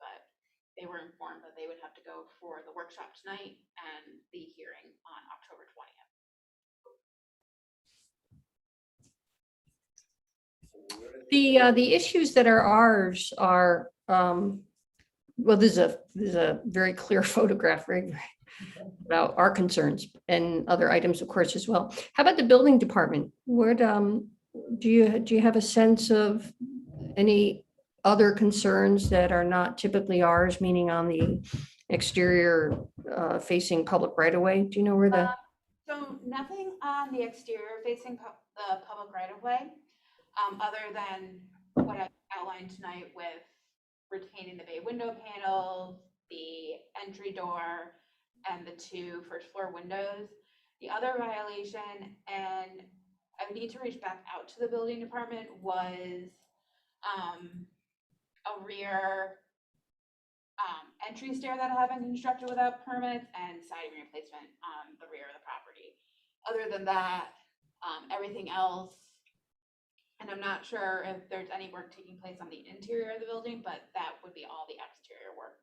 but they were informed that they would have to go for the workshop tonight and the hearing on October 20th. The issues that are ours are, well, there's a very clear photograph, right? About our concerns and other items, of course, as well. How about the building department? Where, do you have a sense of any other concerns that are not typically ours, meaning on the exterior facing public right of way? Do you know where the? So nothing on the exterior facing the public right of way, other than what I outlined tonight with retaining the bay window panels, the entry door, and the 2 first floor windows. The other violation, and I would need to reach back out to the building department, was a rear entry stair that had been constructed without permits and siding replacement on the rear of the property. Other than that, everything else, and I'm not sure if there's any work taking place on the interior of the building, but that would be all the exterior work.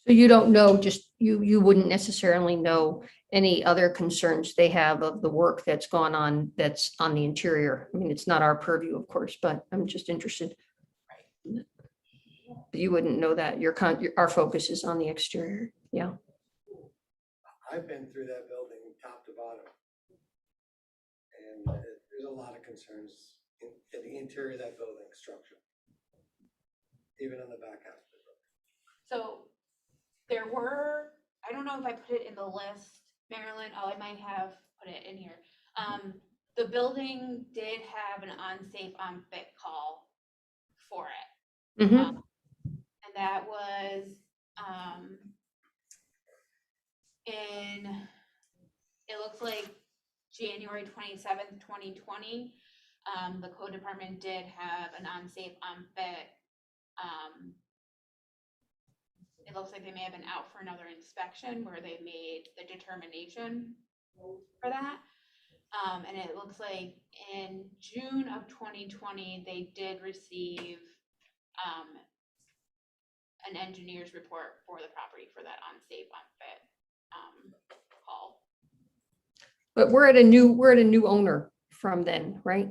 So you don't know, just you wouldn't necessarily know any other concerns they have of the work that's gone on that's on the interior. I mean, it's not our purview, of course, but I'm just interested. Right. You wouldn't know that. Our focus is on the exterior. Yeah. I've been through that building top to bottom. And there's a lot of concerns in the interior of that building structure, even on the back half of the building. So there were, I don't know if I put it in the list, Marilyn, oh, I might have put it in here. The building did have an unsafe unfit call for it. Mhm. And that was it looks like January 27th, 2020. The code department did have an unsafe unfit. It looks like they may have been out for another inspection where they made the determination for that. And it looks like in June of 2020, they did receive an engineer's report for the property for that unsafe unfit call. But we're at a new owner from then, right?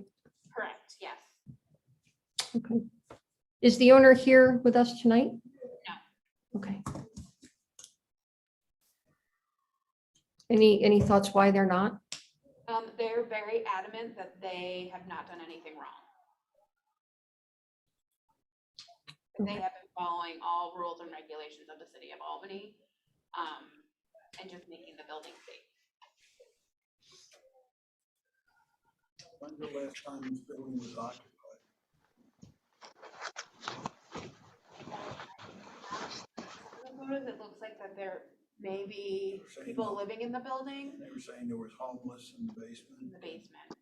Correct, yes. Okay. Is the owner here with us tonight? No. Okay. Any thoughts why they're not? They're very adamant that they have not done anything wrong. They have been following all rules and regulations of the city of Albany, and just making the building safe. When's the last time this building was occupied? The photos, it looks like that there may be people living in the building. They were saying there was homeless in the basement. In the basement.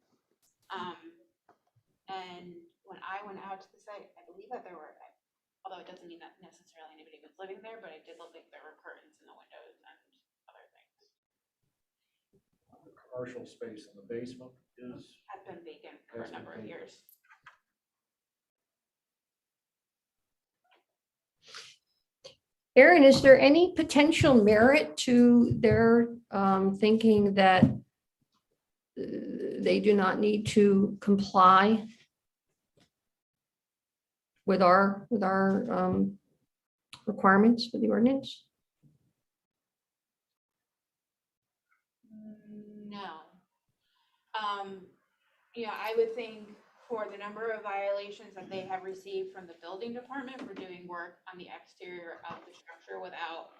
And when I went out to the site, I believe that there were, although it doesn't mean that necessarily anybody was living there, but it did look like there were curtains in the windows and other things. The commercial space in the basement Has been vacant for a number of years. Aaron, is there any potential merit to their thinking that they do not need to comply with our requirements for the ordinance? No. I would think for the number of violations that they have received from the building department for doing work on the exterior of the structure without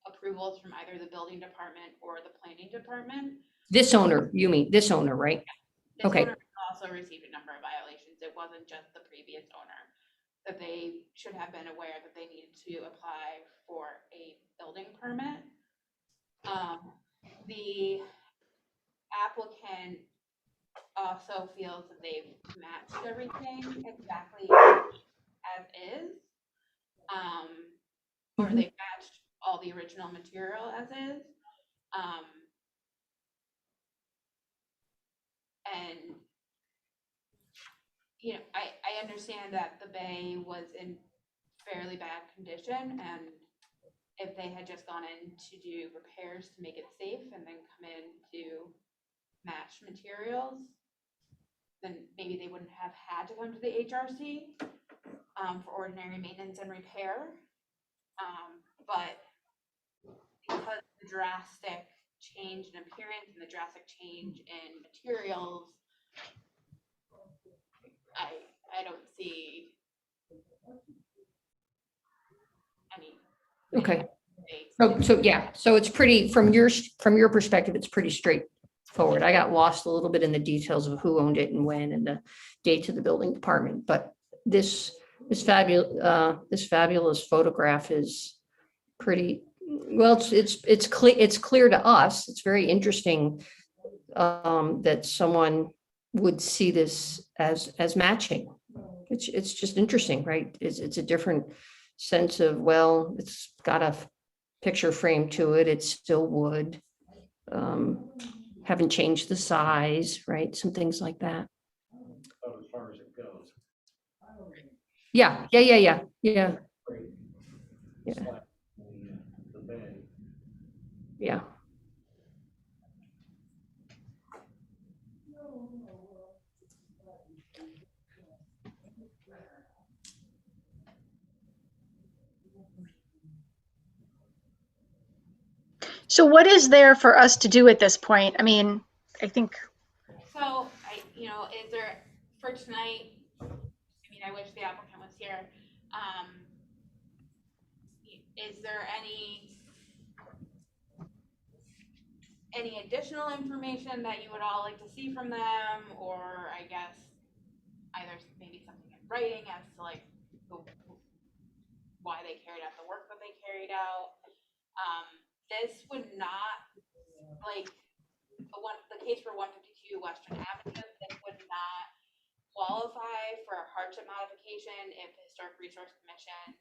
approvals from either the building department or the planning department. This owner, you mean this owner, right? This Okay. owner also received a number of violations. It wasn't just the previous owner, that they should have been aware that they needed to apply for a building permit. The applicant also feels that they've matched everything exactly as is. Or they've matched all the original material as is. And I understand that the bay was in fairly bad condition, and if they had just gone in to do repairs to make it safe and then come in to match materials, then maybe they wouldn't have had to come to the HRC for ordinary maintenance and repair. But because the drastic change in appearance and the drastic change in materials, I don't see any. Okay. So yeah, so it's pretty, from your perspective, it's pretty straightforward. I got lost a little bit in the details of who owned it and when and the dates of the building department, but this fabulous photograph is pretty well. It's clear to us. It's very interesting that someone would see this as matching. It's just interesting, right? It's a different sense of, well, it's got a picture frame to it. It's still wood. Haven't changed the size, right? Some things like that. About as far as it goes. Yeah. Great. Yeah. Slap the bay. Yeah. So what is there for us to do at this point? I mean, I think. So is there for tonight? I wish the applicant was here. Is there any additional information that you would all like to see from them, or I guess either maybe something in writing as to like why they carried out the work that they carried out? This would not, like the case for 152 Western Avenue, this would not qualify for a hardship modification if the Historic Resource Commission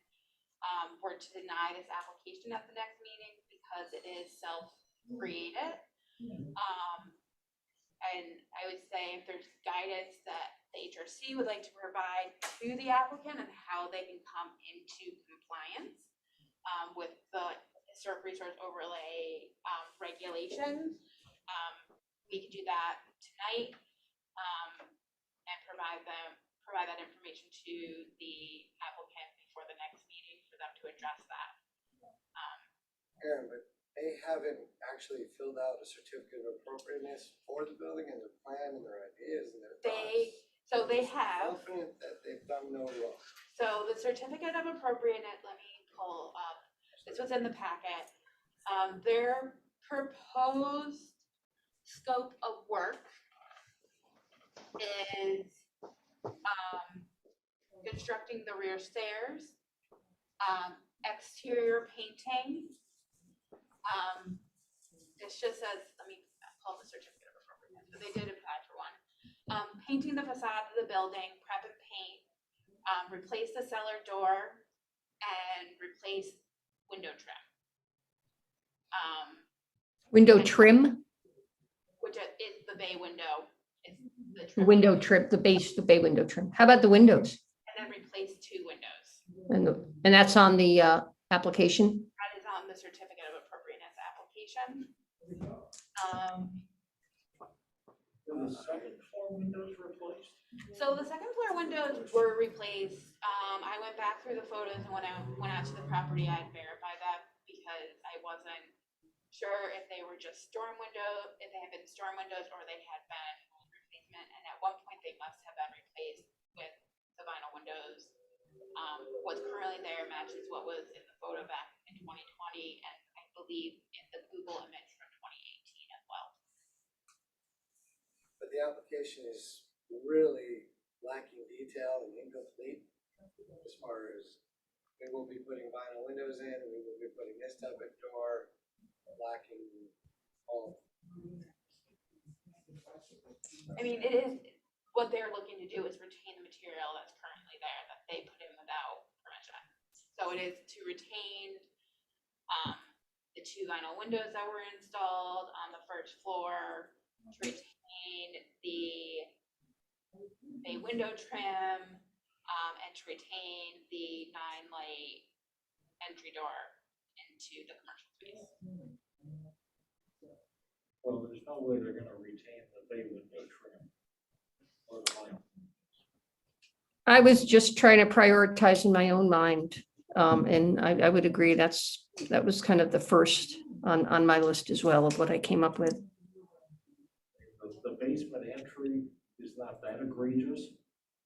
were to deny this application at the next meeting, because it is self-created. And I would say if there's guidance that the HRC would like to provide to the applicant and how they can come into compliance with the Historic Resource Overlay regulations, we could do that tonight and provide that information to the applicant before the next meeting for them to address that. Aaron, but they haven't actually filled out a certificate of appropriateness for the building and their plan and their ideas and their thoughts. So they have. Confident that they've done no wrong. So the certificate of appropriateness, let me pull up, this was in the packet. Their proposed scope of work is constructing the rear stairs, exterior painting. This just says, let me pull the certificate of appropriateness, but they did apply for one. Painting the facade of the building, prep and paint, replace the cellar door, and replace window trim. Window trim, Which is the bay window. Is the trim. window trim, the bay window trim. How about the windows? And then replace 2 windows. And that's on the application? That is on the certificate of appropriateness application. Were the second floor windows replaced? So the second floor windows were replaced. I went back through the photos, and when I went out to the property, I'd verify that because I wasn't sure if they were just storm windows, if they had been storm windows or they had been replacement. And at one point they must have been replaced with the vinyl windows. What's currently there matches what was in the photo back in 2020, and I believe in the Google image from 2018 as well. But the application is really lacking detail and incomplete as far as we will be putting vinyl windows in, we will be putting this type of door, lacking all. I mean, it is, what they're looking to do is retain the material that's currently there that they put in without permission. So it is to retain the 2 vinyl windows that were installed on the first floor, to retain the bay window trim, and to retain the 9-light entry door into the commercial space. Well, there's no way they're gonna retain the bay window trim or the vinyl. I was just trying to prioritize in my own mind. And I would agree that was kind of the first on my list as well of what I came up with. The basement entry is not that egregious,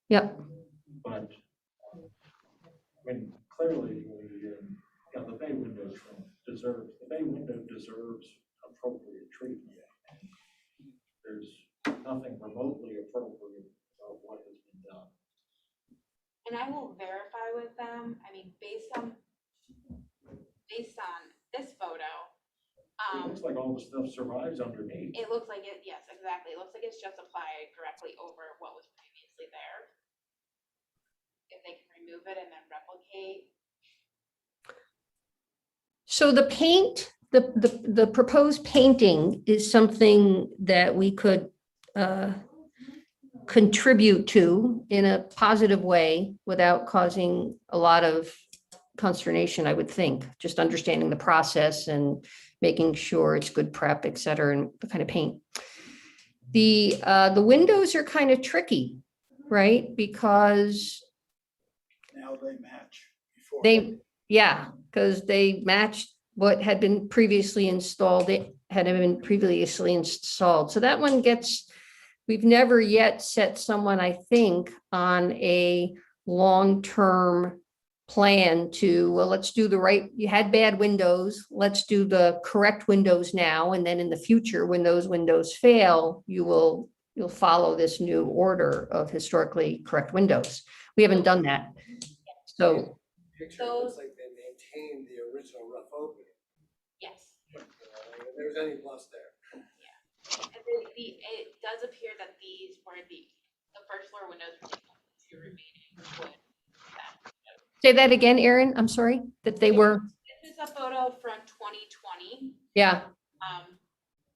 Yep. but I mean, clearly, the bay window trim deserves appropriate treatment. There's nothing remotely appropriate about what has been done. And I will verify with them, I mean, based on this photo, It looks like all the stuff survives underneath. it looks like it, yes, exactly. It looks like it's just applied directly over what was previously there. If they can remove it and then replicate. So the paint, the proposed painting is something that we could contribute to in a positive way without causing a lot of consternation, I would think, just understanding the process and making sure it's good prep, et cetera, and the kind of paint. The windows are kind of tricky, right? Because Now they match before. because they matched what had been previously installed. It had been previously installed. So that one we've never yet set someone, I think, on a long-term plan to, well, let's do you had bad windows, let's do the correct windows now. And then in the future, when those windows fail, you'll follow this new order of historically correct windows. We haven't done that. So Picture looks like they maintained the original rough opening. Yes. If there's any plus there. And it does appear that these were the first floor windows were the only 2 remaining wood. say that again, Erin, I'm sorry, that they were, This is a photo from 2020. yeah,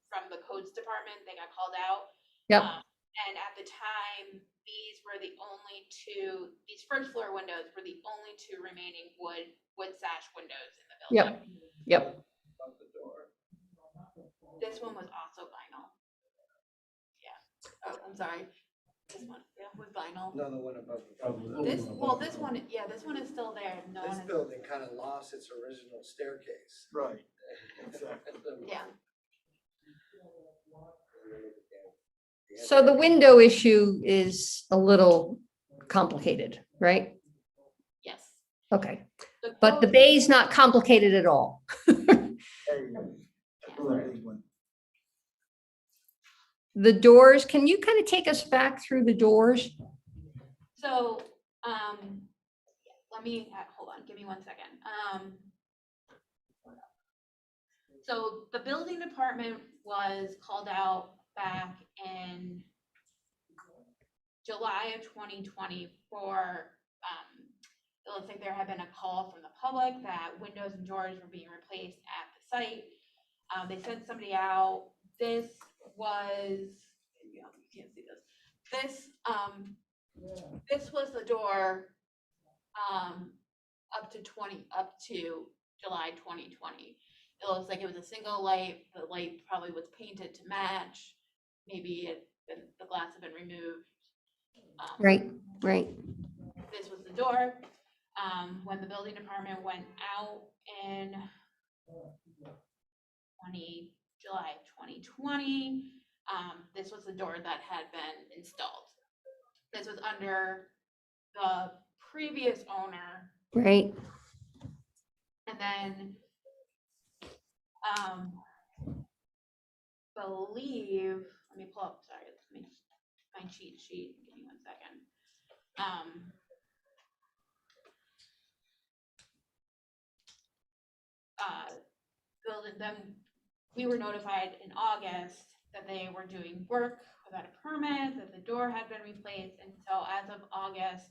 From the codes department, they got called out. Yep. And at the time, these first floor windows were the only 2 remaining wood sash windows in the building. yep. Above the door. This one was also vinyl. Yeah. Oh, I'm sorry. This one, yeah, with vinyl. Another one above the door. This one is still there. No This one is, building kind of lost its original staircase. Right, exactly. yeah. So the window issue is a little complicated, right? Yes. Okay, The but the code- bay's not complicated at all. The doors, can you kind of take us back through the doors? So, let me, hold on, give me 1 second. So the building department was called out back in July of 2020 for, it looks like there had been a call from the public that windows and doors were being replaced at the site. They sent somebody out. This was, you can't see this. This was the door up to July 2020. It looks like it was a single light. The light probably was painted to match. Maybe the glass had been removed. Right, right. This was the door. When the building department went out in July 2020, this was the door that had been installed. This was under the previous owner, Right. and then believe, let me pull up, sorry, let me my cheat sheet, give me 1 second. Building them, we were notified in August that they were doing work without a permit, that the door had been replaced, and so as of August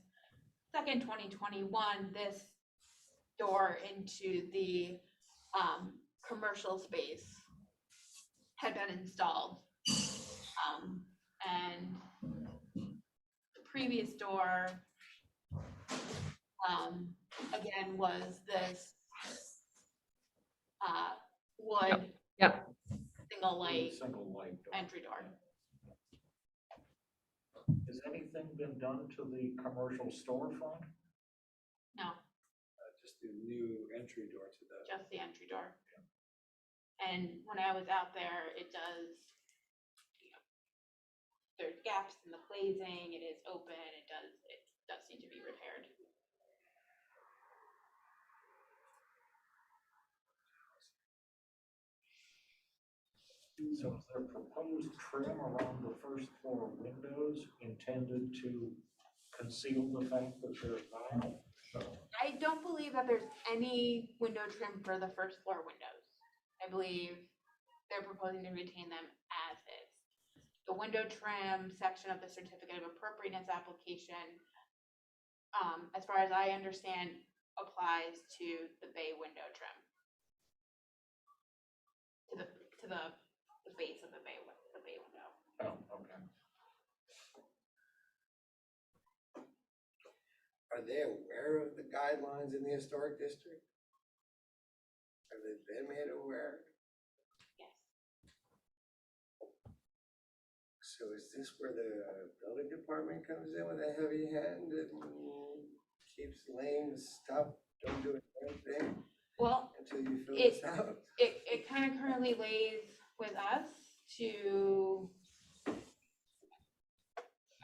2nd, 2021, this door into the commercial space had been installed. And the previous door, again, was this wood Yep. single light Single light door. entry door. Has anything been done to the commercial storefront? No, Just the new entry door to the. just the entry door. And when I was out there, it does, you know, there's gaps in the glazing, it is open, it does need to be repaired. So is there proposed trim around the first floor windows intended to conceal the fact that they're vinyl? I don't believe that there's any window trim for the first floor windows. I believe they're proposing to retain them as is. The window trim section of the certificate of appropriateness application, as far as I understand, applies to the bay window trim. To the base of the bay window. Oh, okay. Are they aware of the guidelines in the historic district? Have they been made aware? Yes. So is this where the building department comes in with a heavy hand and keeps laying stuff, don't do a damn thing Well, until you fill this out? it kind of currently lays with us to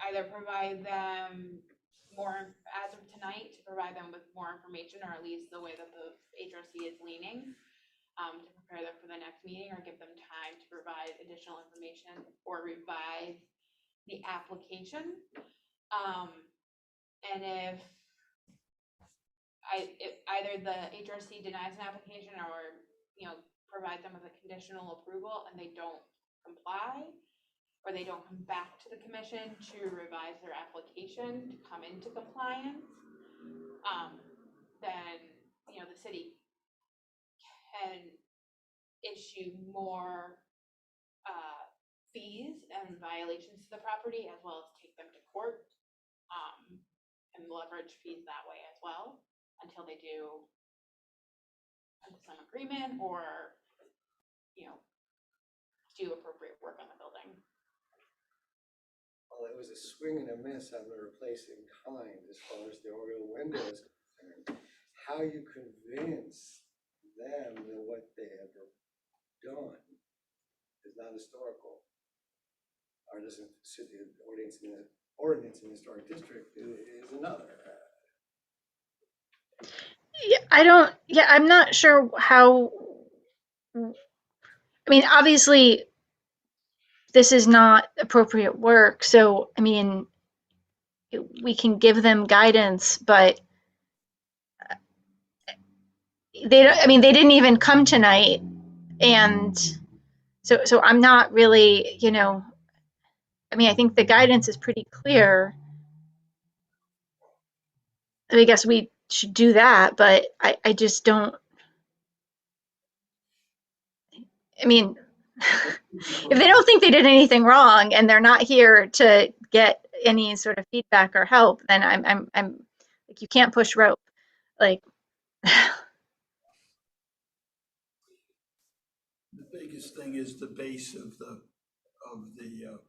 either provide them more, as of tonight, to provide them with more information, or at least the way that the HRC is leaning, to prepare them for the next meeting, or give them time to provide additional information or revise the application. And if either the HRC denies an application or, you know, provides them with a conditional approval and they don't comply, or they don't come back to the commission to revise their application to come into compliance, then, you know, the city can issue more fees and violations to the property, as well as take them to court, and leverage fees that way as well, until they do come to some agreement or, you know, do appropriate work on the building. Well, it was a swing and a miss on the replacing kind as far as the oriel window is concerned. How you convince them that what they have done is not historical, or doesn't suit the ordinance in the historic district is another. Yeah, I'm not sure how, I mean, obviously, this is not appropriate work, so, I mean, we can give them guidance, but they don't, I mean, they didn't even come tonight, and so I'm not really, you know, I mean, I think the guidance is pretty clear. I guess we should do that, but I just don't, I mean, if they don't think they did anything wrong and they're not here to get any sort of feedback or help, then I'm like, you can't push rope. Like, biggest thing is the base of the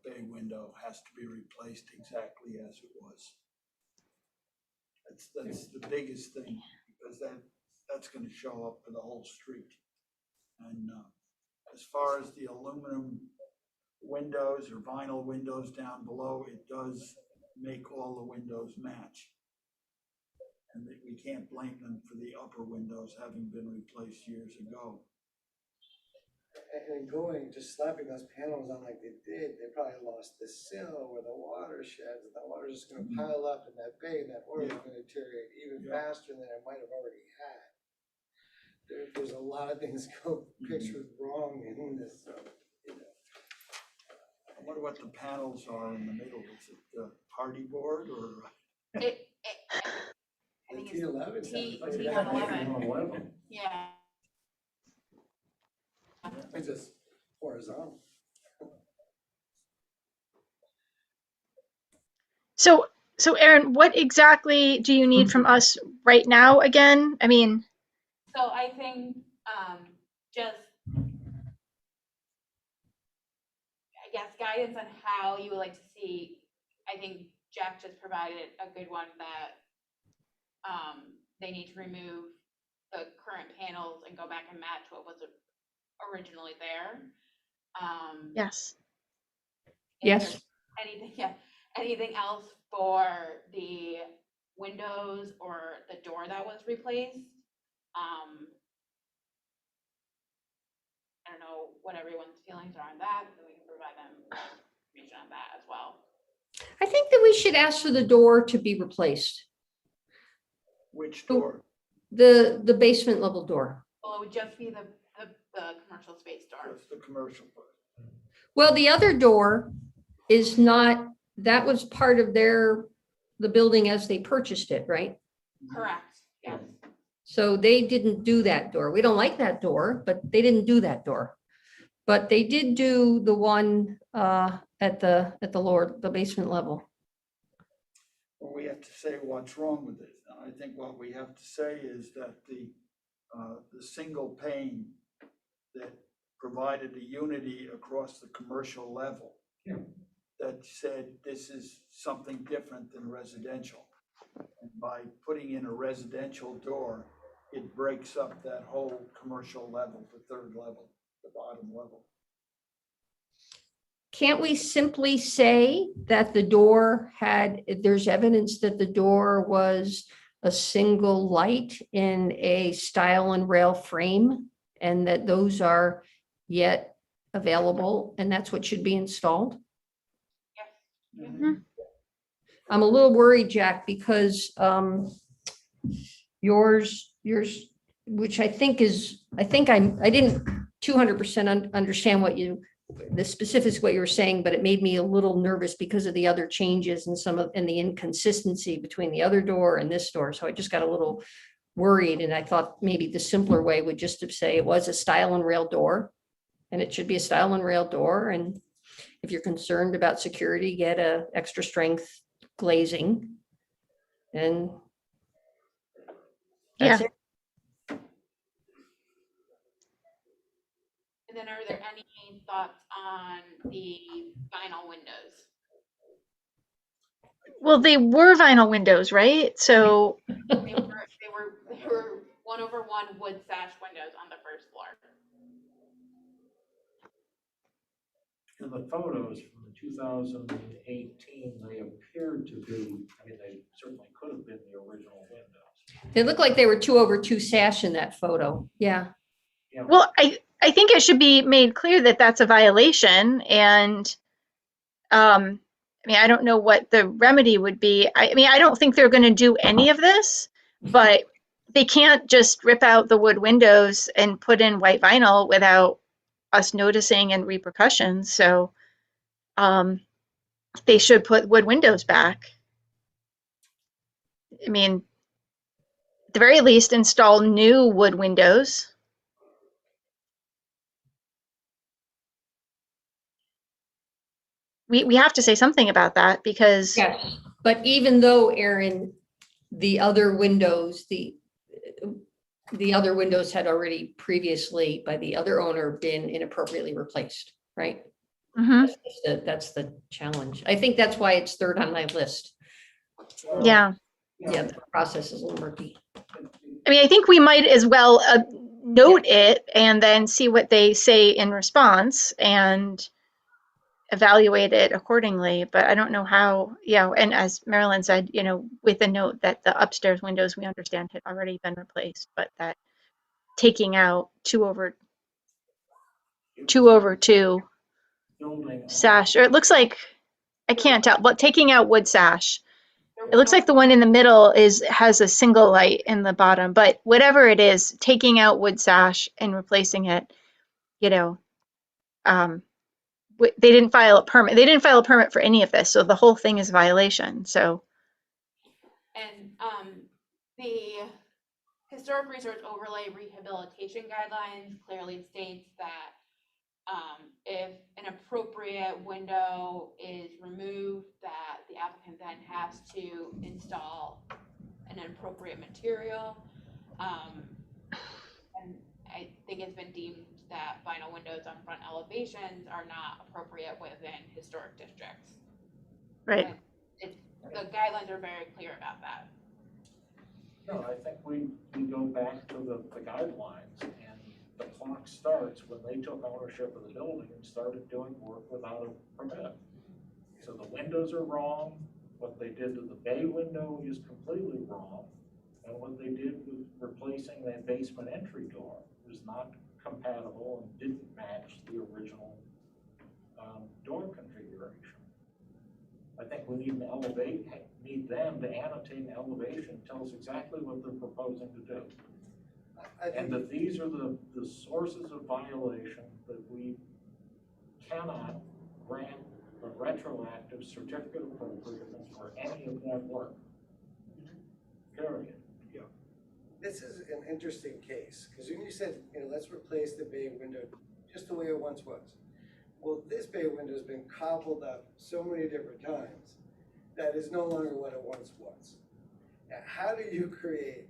bay window has to be replaced exactly as it was. That's the biggest thing, because that's gonna show up for the whole street. And as far as the aluminum windows or vinyl windows down below, it does make all the windows match. And we can't blame them for the upper windows having been replaced years ago. And just slapping those panels on like they did, they probably lost the sill where the water sheds, and the water's just gonna pile up in that bay, and that oil's gonna deteriorate even faster than it might have already had. There's a lot of things pictured wrong in this, you know. I wonder what the panels are in the middle. Is it the party board or? I The think it's T11 T- sounds like T11. 11. Yeah. It's just horizontal. So Erin, what exactly do you need from us right now again? I mean, So I think just, I guess, guidance on how you would like to see. I think Jack just provided a good one that they need to remove the current panels and go back and match what was originally there. yes. If Yes. there's anything else for the windows or the door that was replaced? I don't know what everyone's feelings are on that, so we can provide them information on that as well. I think that we should ask for the door to be replaced. Which door? The basement level door. Well, it would just be the commercial space door. That's the commercial part. Well, the other door is not, that was part of the building as they purchased it, right? Correct, yes. So they didn't do that door. We don't like that door, but they didn't do that door. But they did do the one at the basement level. Well, we have to say what's wrong with it. I think what we have to say is that the single pane that provided a unity across the commercial level that said this is something different than residential. And by putting in a residential door, it breaks up that whole commercial level, the third level, the bottom level. Can't we simply say that the door there's evidence that the door was a single light in a stile and rail frame, and that those are yet available, and that's what should be installed? I'm a little worried, Jack, because yours, which I didn't 200% understand the specifics of what you were saying, but it made me a little nervous because of the other changes and the inconsistency between the other door and this door. So I just got a little worried, and I thought maybe the simpler way would just to say it was a stile and rail door, and it should be a stile and rail door. And if you're concerned about security, get a extra strength glazing. And that's it. And then are there any thoughts on the vinyl windows? Well, they were vinyl windows, right? So They were 1/1 wood sash windows on the first floor. In the photos from 2018, they appeared to be, I mean, they certainly could have been the original windows. They look like they were 2/2 sash in that photo. Yeah. well, I think it should be made clear that that's a violation, and I mean, I don't know what the remedy would be. I mean, I don't think they're going to do any of this, but they can't just rip out the wood windows and put in white vinyl without us noticing and repercussions. So they should put wood windows back. I mean, at the very least, install new wood windows. We have to say something about that, because Yes. But even though, Erin, the other windows, the other windows had already previously by the other owner been inappropriately replaced, right? Mhm. That's the challenge. I think that's why it's third on my list. Yeah. Yeah, the process is a little murky. I mean, I think we might as well note it and then see what they say in response and evaluate it accordingly. But I don't know how, and as Marilyn said, with a note that the upstairs windows we understand had already been replaced, but that taking out 2/2 Building. sash, or it looks like, I can't tell, but taking out wood sash. There It looks was like the one in the middle has a single light in the bottom, but whatever it is, taking out wood sash and replacing it, they didn't file a permit. They didn't file a permit for any of this, so the whole thing is a violation. So, And the Historic Resource Overlay Rehabilitation Guidelines clearly states that if an appropriate window is removed, that the applicant then has to install an appropriate material. And I think it's been deemed that vinyl windows on front elevations are not appropriate within historic districts. right. The guidelines are very clear about that. No, I think we go back to the guidelines, and the clock starts when they took ownership of the building and started doing work without a permit. So the windows are wrong, what they did to the bay window is completely wrong, and what they did with replacing that basement entry door is not compatible and didn't match the original door configuration. I think we need them to annotate an elevation, tell us exactly what they're proposing to do. And that these are the sources of violation that we cannot grant a retroactive certificate of appropriateness for any of that work. Period. Yeah. This is an interesting case, because when you said, let's replace the bay window just the way it once was. Well, this bay window has been cobbled up so many different times that is no longer what it once was. Now, how do you create,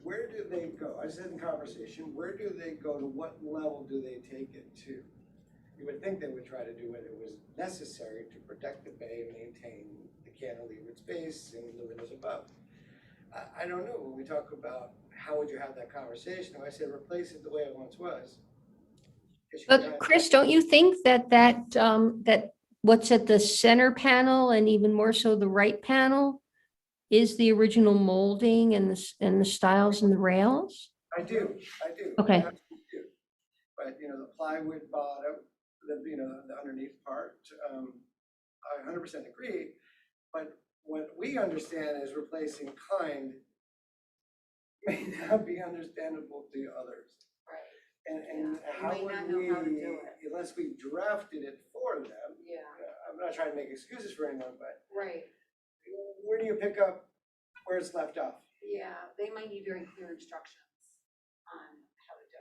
where do they go? I said in conversation, where do they go, to what level do they take it to? You would think they would try to do what it was necessary to protect the bay and maintain the cantilevered space and the windows above. I don't know, when we talk about how would you have that conversation, if I said replace it the way it once was. But Chris, don't you think that what's at the center panel and even more so the right panel is the original molding and the stiles and the rails? I do. Okay. I absolutely do. But the plywood bottom, the underneath part, I 100% agree. But what we understand as replacing kind may not be understandable to others. And how would we, unless we drafted it for them, I'm not trying to make excuses for anyone, but where do you pick up where it's left off? Yeah, they might need very clear instructions on how to do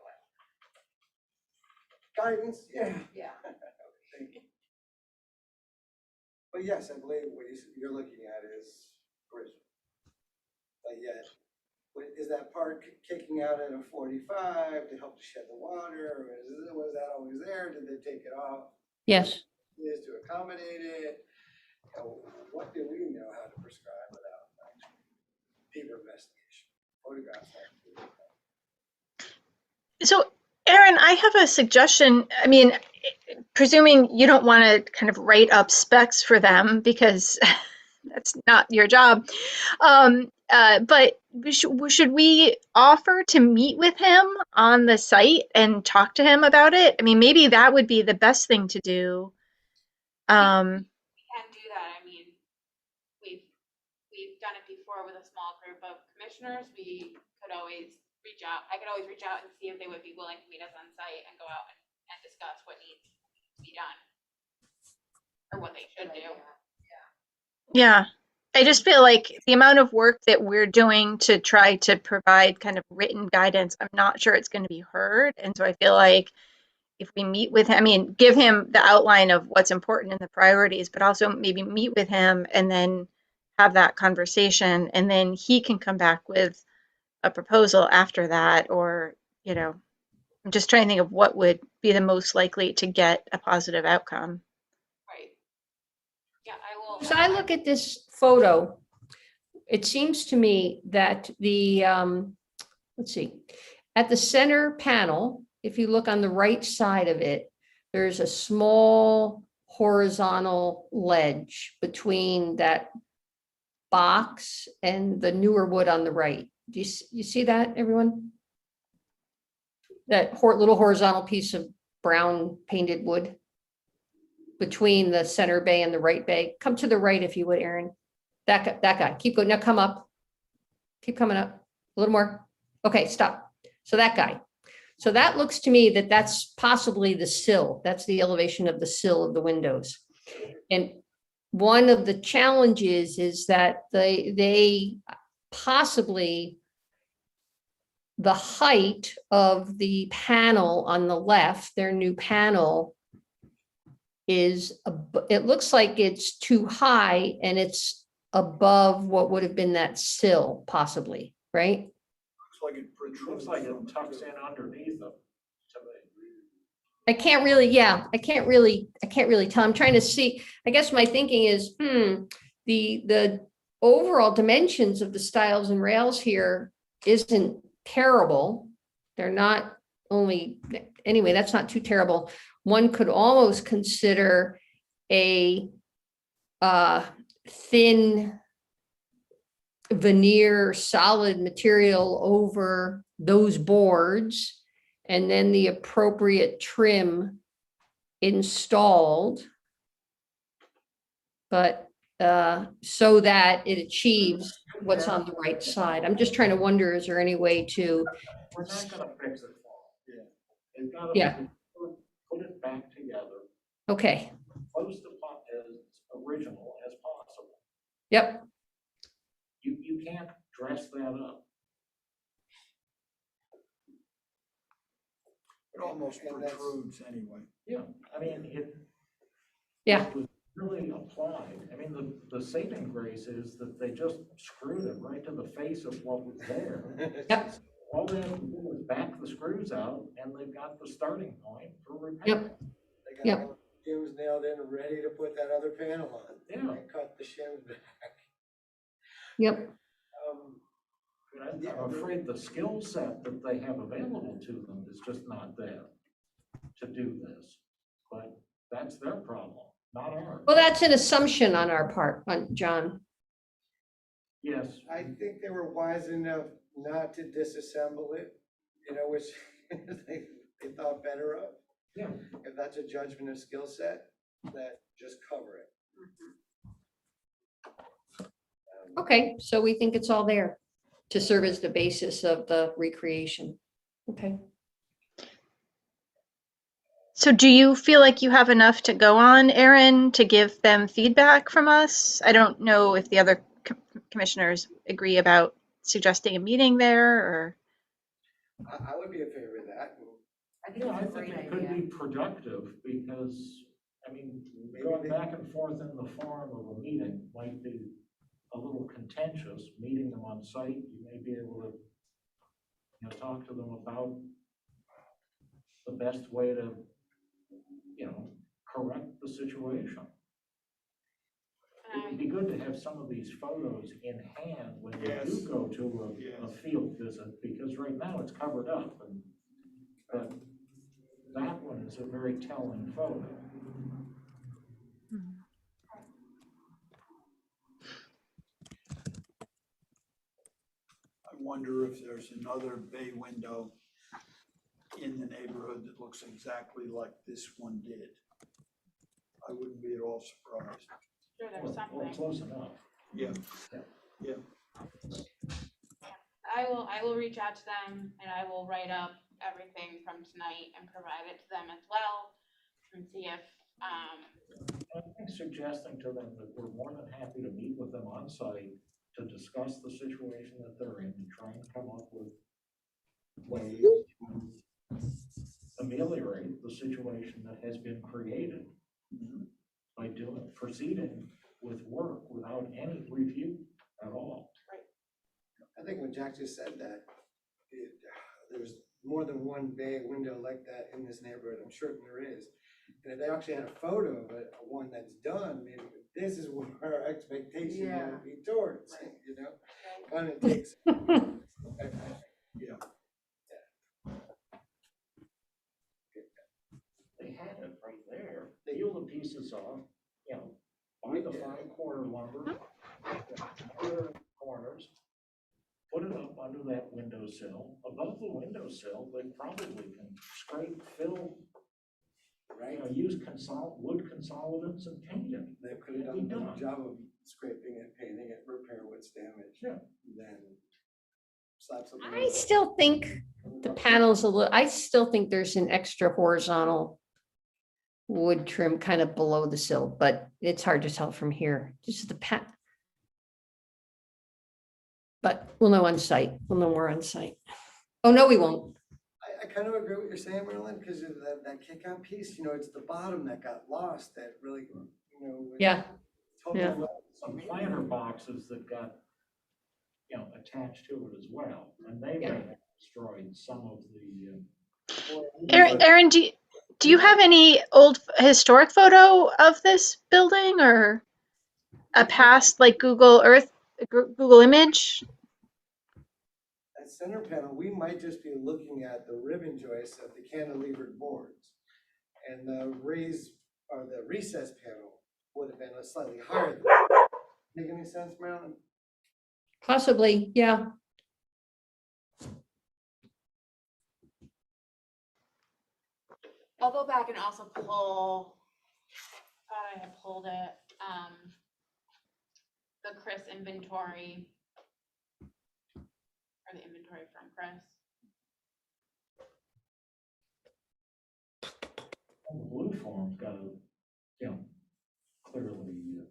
it. Guidance, yeah. Yeah. Thank you. But yes, I believe what you're looking at is original. But yet, is that part kicking out at a 45 to help to shed the water? Or was that always there? Did they take it off? Yes. Is to accommodate it? What do we know how to prescribe without deeper investigation? Photographs. So, Erin, I have a suggestion. I mean, presuming you don't want to kind of write up specs for them because that's not your job. But should we offer to meet with him on the site and talk to him about it? I mean, maybe that would be the best thing to do. We can do that. I mean, we've done it before with a small group of commissioners. We could always reach out. I could always reach out and see if they would be willing to meet us on site and go out and discuss what needs to be done or what they should do. Yeah. I just feel like the amount of work that we're doing to try to provide kind of written guidance, I'm not sure it's going to be heard. And so I feel like if we meet with him, I mean, give him the outline of what's important and the priorities, but also maybe meet with him and then have that conversation. And then he can come back with a proposal after that, or, you know, I'm just trying to think of what would be the most likely to get a positive outcome. Right. Yeah, I will. As I look at this photo, it seems to me that the, let's see, at the center panel, if you look on the right side of it, there's a small horizontal ledge between that box and the newer wood on the right. Do you see that, everyone? That little horizontal piece of brown painted wood between the center bay and the right bay. Come to the right if you would, Aaron. That guy. Keep going. Now come up. Keep coming up. A little more. Okay, stop. So that guy. So that looks to me that that's possibly the sill. That's the elevation of the sill of the windows. And one of the challenges is that they possibly, the height of the panel on the left, their new panel, is, it looks like it's too high and it's above what would have been that sill possibly, right? Looks like it Looks protrudes. like from it tucks in underneath them. I can't really tell. I'm trying to see. I guess my thinking is, the overall dimensions of the stiles and rails here isn't terrible. They're not only, anyway, that's not too terrible. One could almost consider a thin veneer solid material over those boards, and then the appropriate trim installed. But so that it achieves what's on the right side. I'm just trying to wonder, is there any way to, We're not gonna fix it for them. Yeah. They've got Yeah. to put it back together, okay, close the pot as original as possible. yep, You can't dress that up. It almost protrudes anyway. Yeah, I mean, yeah, it was really applied. I mean, the saving grace is that they just screwed it right to the face of what was there. Yep. All they have to do is back the screws out and they've got the starting point for repairing. Yep. They got Yep. all the shims nailed in and ready to put that other panel on. Yeah. And cut the shims back. yep. But I'm afraid the skill set that they have available to them is just not there to do this. But that's their problem, not ours. Well, that's an assumption on our part, John. Yes. I think they were wise enough not to disassemble it, you know, which they thought better of. Yeah. If that's a judgment of skill set, that just cover it. Okay, so we think it's all there to serve as the basis of the recreation. Okay. So do you feel like you have enough to go on, Erin, to give them feedback from us? I don't know if the other commissioners agree about suggesting a meeting there, or. I would be in favor of that. I think Yeah, I it's a think great it could idea. be productive because, I mean, going back and forth in the form of a meeting might be a little contentious. Meeting them on site, you may be able to, you know, talk to them about the best way to, you know, correct the situation. It would be good to have some of these photos in hand when you Yes. do go to Yes. a field visit, because right now it's covered up, and but that one is a very telling photo. I wonder if there's another bay window in the neighborhood that looks exactly like this one did. I wouldn't be at all surprised. Sure, there's Well, something. close enough. Yeah, yeah. I will reach out to them and I will write up everything from tonight and provide it to them as well and see if, I think suggesting to them that we're more than happy to meet with them on site to discuss the situation that they're in and try and come up with ways to ameliorate the situation that has been created by proceeding with work without any review at all. I think when Jack just said that, there's more than one bay window like that in this neighborhood, I'm certain there is. And if they actually had a photo of it, one that's done, maybe this is what our expectation will be towards, you know? Kind of takes. Yeah. They had it right there. They peel the pieces off, you know, buy the 5-corner lumber, corners, put it up under that windowsill. Above the windowsill, they probably can scrape, fill, you know, use wood consolidants and paint it. They could have done a better job of scraping it, painting it, repair what's damaged. Yeah. Then slap something. I still think the panels I still think there's an extra horizontal wood trim kind of below the sill, but it's hard to tell from here. Just the but we'll know on site. We'll know more on site. Oh, no, we won't. I kind of agree with what you're saying, Marilyn, because of that kick-out piece, you know, it's the bottom that got lost that really, you know. Yeah. Yeah. Some planter boxes that got, you know, attached to it as well, and they may have destroyed some of the. Aaron, do you have any old historic photo of this building or a past like Google Earth, Google image? That center panel, we might just be looking at the ribbon joists of the cantilevered boards. And the raised, or the recessed panel would have been a slightly higher than that. Make any sense, Marilyn? Possibly, yeah. I'll go back and also pull, thought I had pulled it, the Chris inventory. Or the inventory from Chris. The blue form's got to, you know, clearly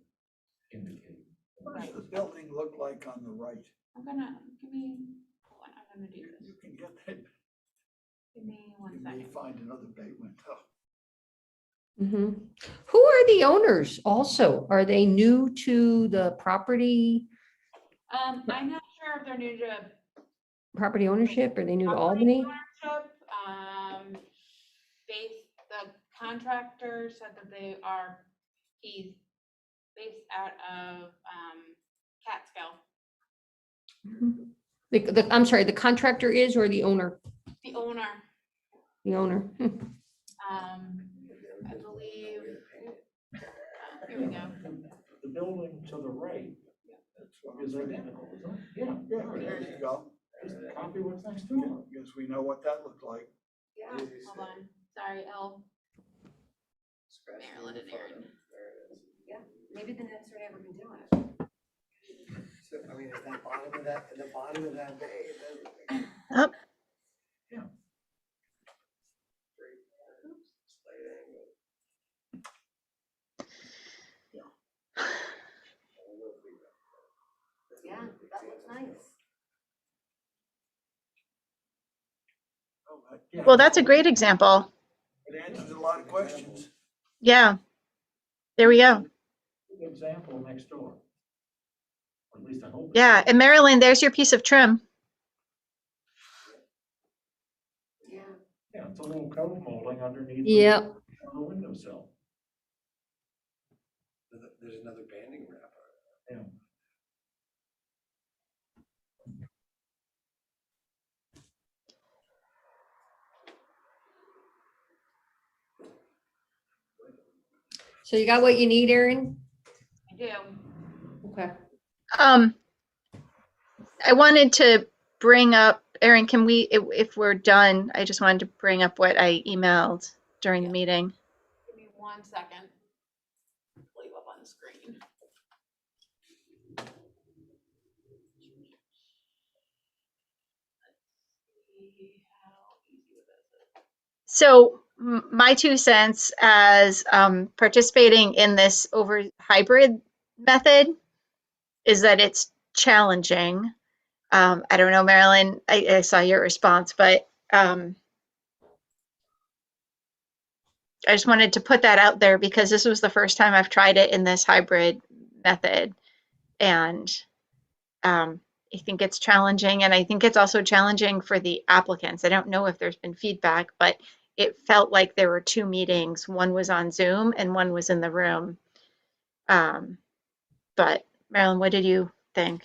indicate. What does the building look like on the right? I'm gonna, give me, hold on, I'm gonna do You this. can get that, Give me you 1 may second. find another bay window. Who are the owners also? Are they new to the property I'm not sure if they're new to ownership? Are they new to property Albany? ownership. The contractor said that he's based out of, Catskill. I'm sorry, the contractor is or the owner? The owner, The owner. I believe, here we go. The building to the right is identical, isn't it? Yeah. Yeah, there you go. Just copy what's next to it. Because we know what that looked like. Yeah. Hold on, sorry, Marilyn and Aaron. Yeah, maybe the next neighbor can do it. So, I mean, at the bottom of that bay, it does look like. Up. Yeah. Slight angle. Yeah, that looks nice. Oh, yeah. Well, that's a great example. It answers a lot of questions. Yeah. There we go. Good example next door. Or at least I hope. Yeah. And Marilyn, there's your piece of trim. Yeah. Yeah, it's a little cove molding underneath. Yep. The windowsill. There's another banding wrap. Yeah. So you got what you need, Aaron? I do. Okay. I wanted to bring up, Aaron, can we, if we're done, I just wanted to bring up what I emailed during the meeting. Give me 1 second. Pull you up on the screen. Let's see how easy this is. So my 2 cents as participating in this over hybrid method is that it's challenging. I don't know, Marilyn, I saw your response, but I just wanted to put that out there because this was the first time I've tried it in this hybrid method. And I think it's challenging, and I think it's also challenging for the applicants. I don't know if there's been feedback, but it felt like there were two meetings. One was on Zoom and one was in the room. But Marilyn, what did you think?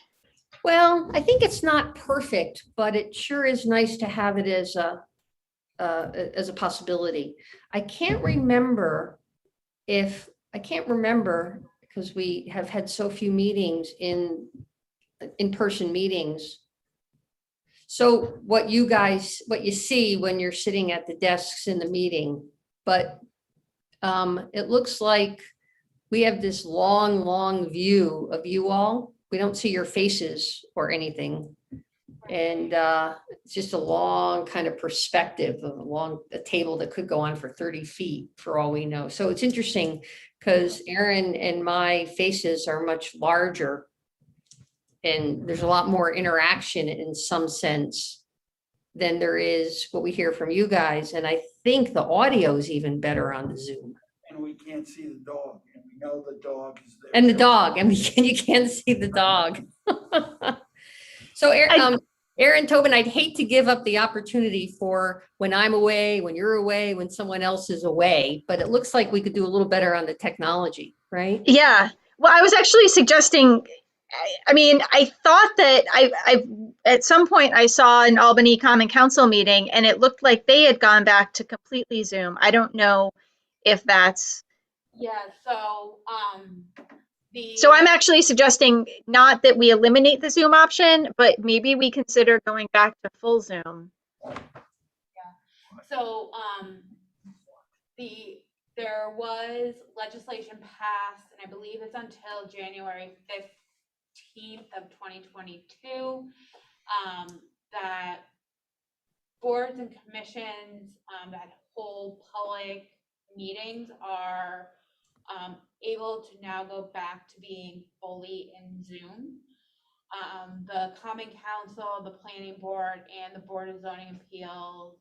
Well, I think it's not perfect, but it sure is nice to have it as a possibility. I can't remember because we have had so few meetings in-person meetings. So what you see when you're sitting at the desks in the meeting, but it looks like we have this long view of you all. We don't see your faces or anything. And it's just a long kind of perspective of a table that could go on for 30 feet for all we know. So it's interesting because Aaron and my faces are much larger and there's a lot more interaction in some sense than there is what we hear from you guys. And I think the audio is even better on the Zoom. And we can't see the dog, and we know the dog is there. And the dog, and you can't see the dog. So Aaron, Tobin, I'd hate to give up the opportunity for when I'm away, when you're away, when someone else is away, but it looks like we could do a little better on the technology, right? Yeah. Well, I was actually suggesting, I mean, I thought that I at some point I saw an Albany Common Council meeting and it looked like they had gone back to completely Zoom. I don't know if that's. Yeah, so, So I'm actually suggesting not that we eliminate the Zoom option, but maybe we consider going back to full Zoom. So, there was legislation passed, and I believe it's until January 15th of 2022, that boards and commissions, that hold public meetings are, able to now go back to being fully in Zoom. The Common Council, the Planning Board, and the Board of Zoning Appeals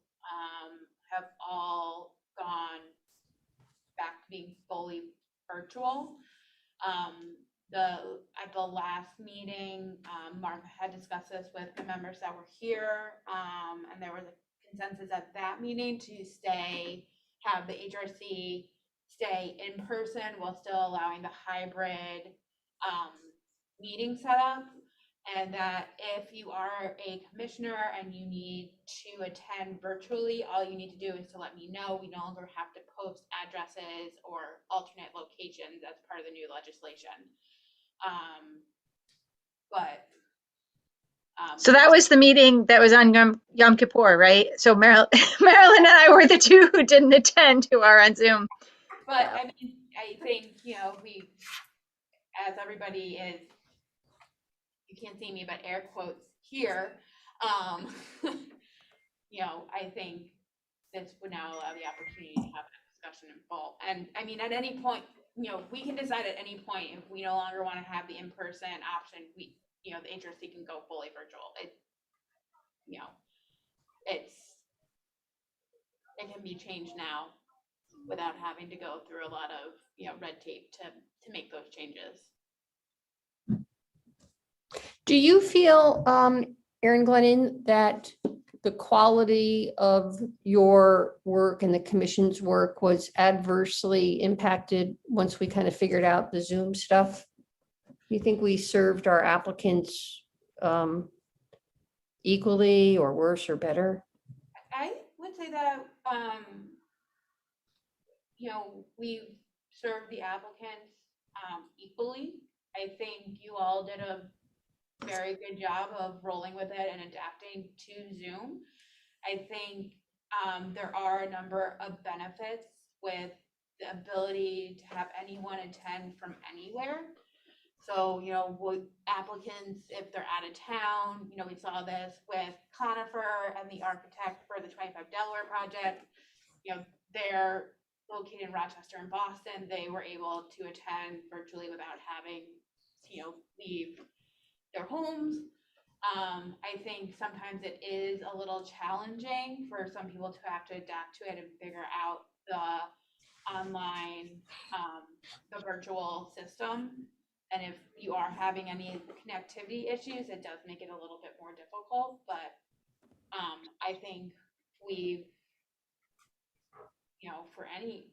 have all gone back to being fully virtual. At the last meeting, Martha had discussed this with the members that were here, and there was a consensus at that meeting to have the HRC stay in person while still allowing the hybrid meeting setup. And that if you are a commissioner and you need to attend virtually, all you need to do is to let me know. We no longer have to post addresses or alternate locations as part of the new legislation. So that was the meeting that was on Yom Kippur, right? So Marilyn and I were the two who didn't attend, who are on Zoom. But I mean, I think, as everybody is, you can't see me, but air quotes here, I think this would now allow the opportunity to have that discussion in full. And I mean, at any point, we can decide at any point if we no longer want to have the in-person option, the HRC can go fully virtual. It can be changed now without having to go through a lot of, red tape to make those changes. Do you feel, Aaron Glennon, that the quality of your work and the commission's work was adversely impacted once we kind of figured out the Zoom stuff? Do you think we served our applicants equally or worse or better? I would say that, we've served the applicants equally. I think you all did a very good job of rolling with it and adapting to Zoom. I think there are a number of benefits with the ability to have anyone attend from anywhere. So, with applicants, if they're out of town, we saw this with Conifer and the architect for the 25 Delaware project. They're located in Rochester and Boston. They were able to attend virtually without having, leave their homes. I think sometimes it is a little challenging for some people to have to adapt to it and figure out the online, the virtual system. And if you are having any connectivity issues, it does make it a little bit more difficult, but I think we've,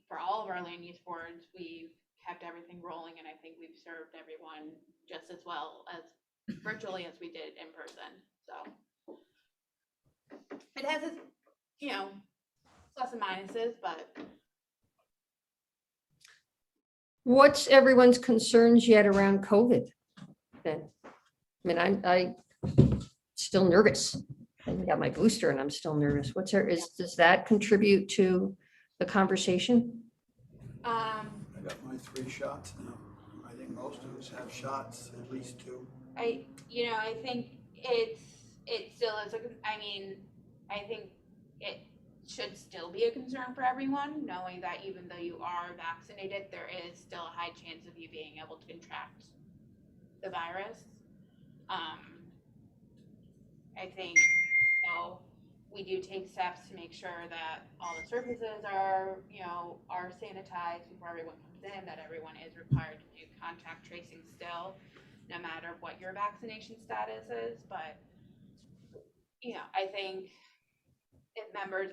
for all of our land use boards, we've kept everything rolling, and I think we've served everyone just as well as virtually as we did in person, so. It has its, plus and minuses, but What's everyone's concerns yet around COVID then? I mean, I still nervous. I got my booster and I'm still nervous. Does that contribute to the conversation? I got my 3 shots now. I think most of us have shots, at least 2. I think it still is I think it should still be a concern for everyone, knowing that even though you are vaccinated, there is still a high chance of you being able to contract the virus. I think, we do take steps to make sure that all the surfaces are sanitized before everyone comes in, that everyone is required to do contact tracing still, no matter what your vaccination status is. But, I think if members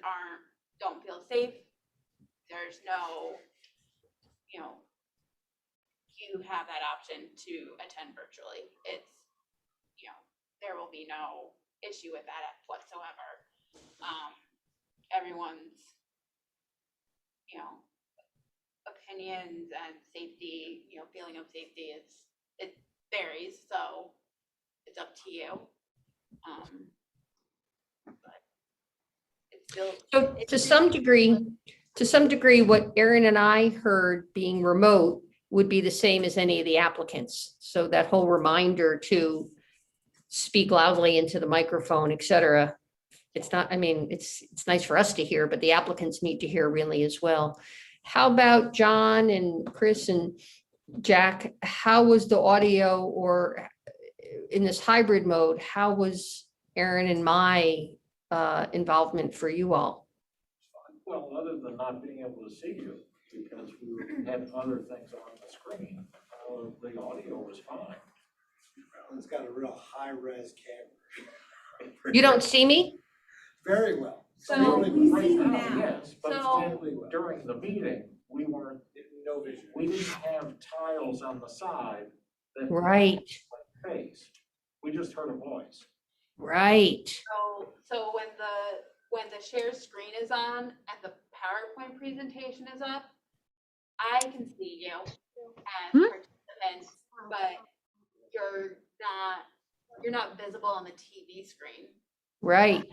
don't feel safe, there's no, you have that option to attend virtually. It's, there will be no issue with that whatsoever. Everyone's, opinions and safety, feeling of safety it varies, so it's up to you. But it's still. So to some degree, what Erin and I heard being remote would be the same as any of the applicants. So that whole reminder to speak loudly into the microphone, et cetera. It's not, it's nice for us to hear, but the applicants need to hear really as well. How about John and Chris and Jack? How was the audio, or in this hybrid mode, how was Erin and my involvement for you all? Well, other than not being able to see you, because we had other things on the screen, the audio was fine. It's got a real high-res camera. You don't see me? Very well. So Right now, yes, but during the meeting, we weren't, No vision. we didn't have tiles on the side that Right, face. We just heard a voice. right. So when the share screen is on and the PowerPoint presentation is up, I can see you as participants, but you're not visible on the TV screen. Right. And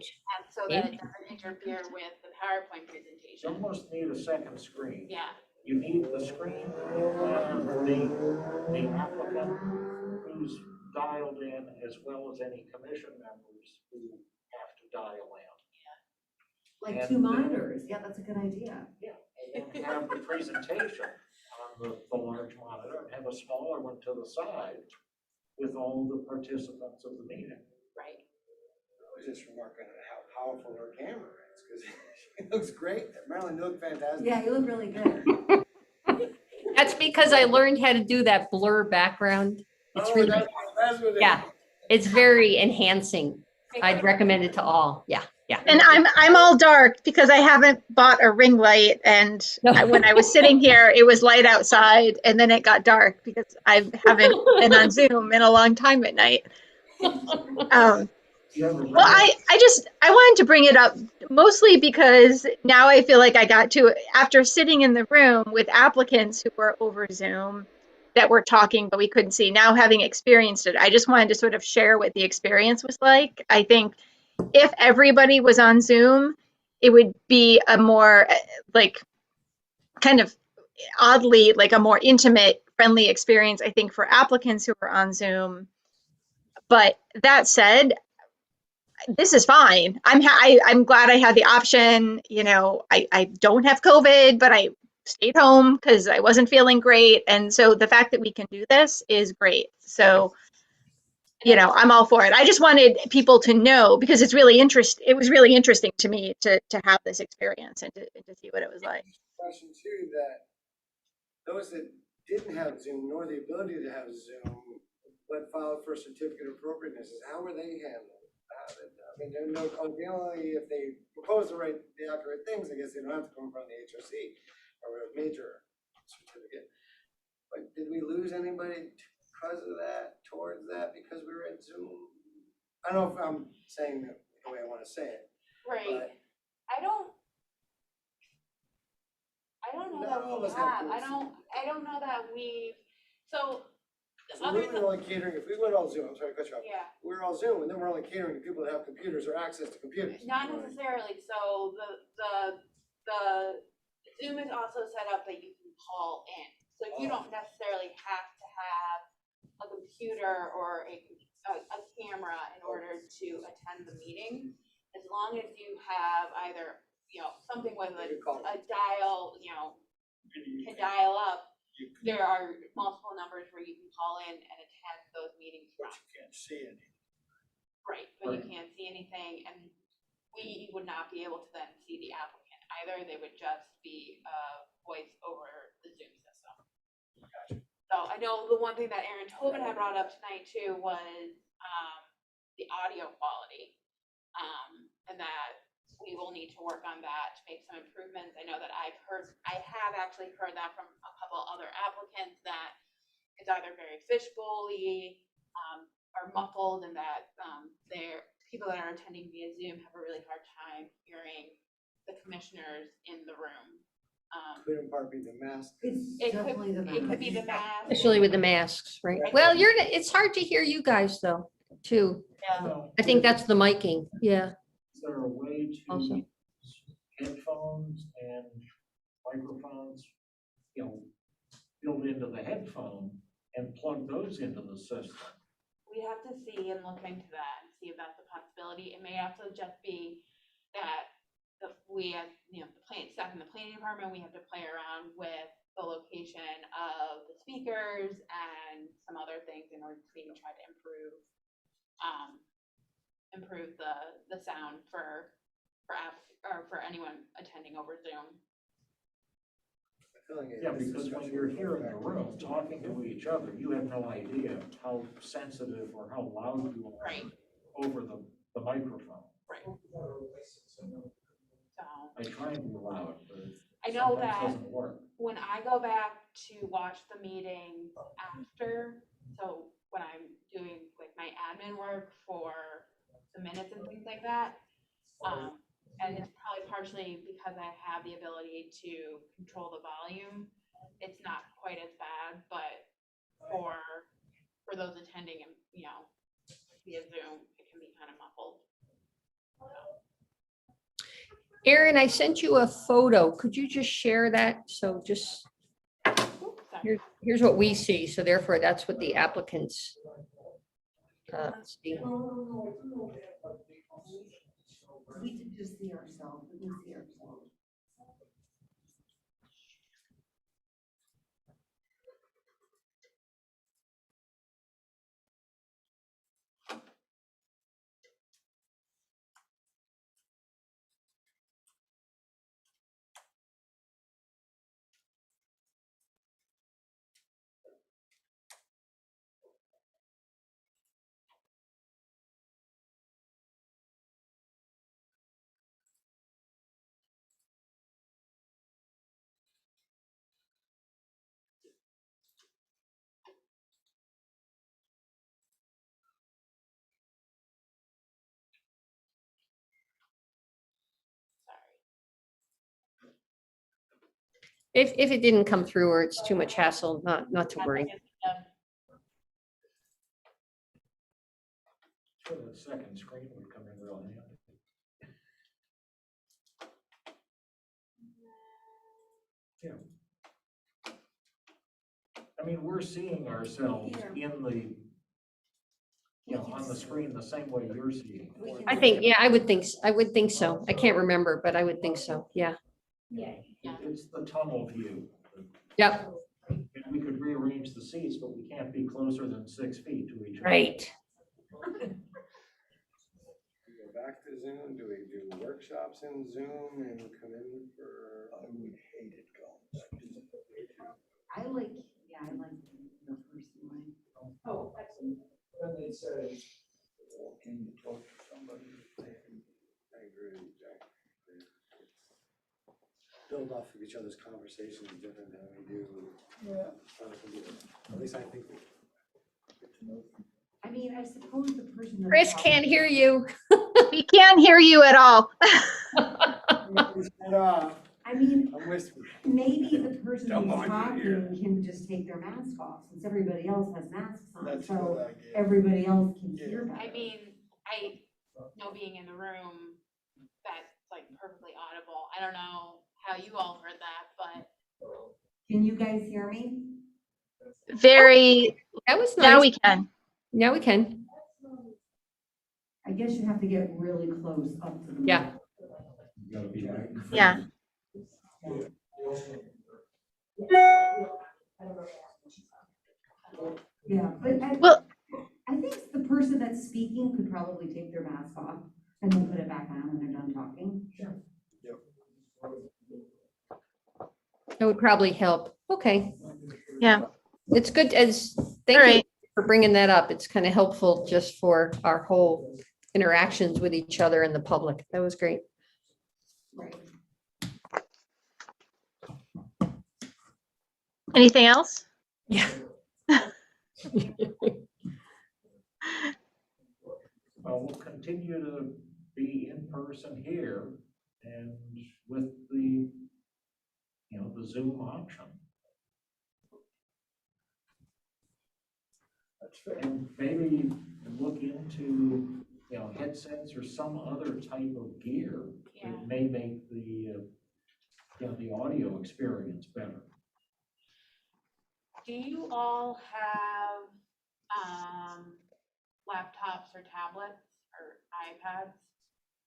so that it doesn't interfere with the PowerPoint You presentation. almost need a second screen. Yeah. You need the screen and the applicant who's dialed in, as well as any commission members who have to dial in. Like And 2 monitors, yeah, that's a good idea. Yeah, and then have the presentation on the large monitor, and have a smaller one to the side with all the participants of the meeting. Right. I was just remarking on how powerful her camera is, because she looks great. Marilyn, you look fantastic. Yeah, you look really good. That's because I learned how to do that blur background. It's really, That's what it yeah, it's very enhancing. I'd recommend it to all. Yeah, yeah. And I'm all dark because I haven't bought a ring light, and when I was sitting here, it was light outside, and then it got dark because I haven't been on Zoom in a long time at night. Well, I wanted to bring it up mostly because now I feel like I got to, after sitting in the room with applicants who were over Zoom that were talking, but we couldn't see, now having experienced it, I just wanted to sort of share what the experience was like. I think if everybody was on Zoom, it would be a more kind of oddly, like a more intimate, friendly experience, I think, for applicants who were on Zoom. But that said, this is fine. I'm glad I had the option. I don't have COVID, but I stayed home because I wasn't feeling great. And so the fact that we can do this is great. So, I'm all for it. I just wanted people to know, because it was really interesting to me to have this experience and to see what it was like. Question too, that those that didn't have Zoom nor the ability to have Zoom, but filed for a certificate of appropriateness, how were they handled? I mean, they're no, only if they propose the accurate things, I guess they don't have to come from the HOC or a major certificate. But did we lose anybody because of that, towards that, because we were at Zoom? I don't know if I'm saying it the way I want to say it. Right. But I don't know that No, we let's have. not I don't know that we've, so. So we were only catering, if we went all Zoom, I'm sorry to cut you off. Yeah, We're all Zoom, and then we're only catering to people that have computers or access to computers. not necessarily. So the Zoom is also set up that you can call in. So you don't necessarily have to have a computer or a camera in order to attend the meeting. As long as you have either, something with a dial, can dial up. There are multiple numbers where you can call in and attend those meetings from. But you can't see anything. Right, but you can't see anything, and we would not be able to then see the applicant either. They would just be voice over the Zoom system. Gotcha. So I know the one thing that Aaron Tobin had brought up tonight too was the audio quality, and that we will need to work on that to make some improvements. I know that I have actually heard that from a couple other applicants that it's either very fishbowl-y or muffled, and that people that are attending via Zoom have a really hard time hearing the commissioners in the room. Could in part be the mask. It could be the mask. Especially with the masks, right? Well, it's hard to hear you guys though, too. Yeah. I think that's the miking, yeah. Is there a way to Also. use headphones and microphones, build into the headphone and plug those into the system? We have to see and look into that and see if that's a possibility. It may also just be that we as, the staff in the planning department, we have to play around with the location of the speakers and some other things in order to maybe try to improve the sound for anyone attending over Zoom. Yeah, because when you're here in the room talking to each other, you have no idea how sensitive or how loud you are Right. over the microphone. Right. So I try and be loud, but I know sometimes that doesn't work. when I go back to watch the meeting after, so when I'm doing like my admin work for the minutes and things like that, and it's probably partially because I have the ability to control the volume, it's not quite as bad, but for those attending, via Zoom, it can be kind of muffled. Aaron, I sent you a photo. Could you just share that? So just, here's what we see. So therefore, that's what the applicants see. We can just see ourselves, we can see ourselves. If it didn't come through or it's too much hassle, not to worry. Sure, the second screen would come in real handy. Yeah. I mean, we're seeing ourselves in the, on the screen the same way you're seeing. I think, yeah, I would think so. I can't remember, but I would think so. Yeah. It's the tunnel view. Yep. And we could rearrange the seats, but we can't be closer than 6 feet to each other. Right. Do we go back to Zoom? Do we do workshops in Zoom and come in for? I would hate it going. I like, yeah, Yeah, I'd like to meet her personally. Oh, excellent. When they say, walking to talk to somebody, I agree with you, Jack. Build off of each other's conversations different than we do. yeah. At least I think we. I mean, I suppose the person. that's Chris talking- can't hear you. We can't hear you at all. I mean, I'm whispering. maybe the person Don't who's want you to hear. talking can just take their mask off since everybody else has masks on. That's a So good idea. everybody else can hear Yeah. better. I mean, I know being in the room, that's like perfectly audible. I don't know how you all heard that, but Can you guys hear me? Very, That was now nice. we can. Now we can. I guess you have to get really close up to the. Yeah. You gotta be right in front. Yeah. Yeah, but Well- I think the person that's speaking could probably take their mask off and then put it back on when they're done talking. That would probably help. Okay. Yeah. It's good as, All thank you right. for bringing that up. It's kind of helpful just for our whole interactions with each other and the public. That was great. Right. Anything else? Yeah. Well, we'll continue to be in person here and with the, the Zoom option. That's fair. And maybe look into, headsets or some other type of gear yeah. that may make the audio experience better. Do you all have laptops or tablets or iPads?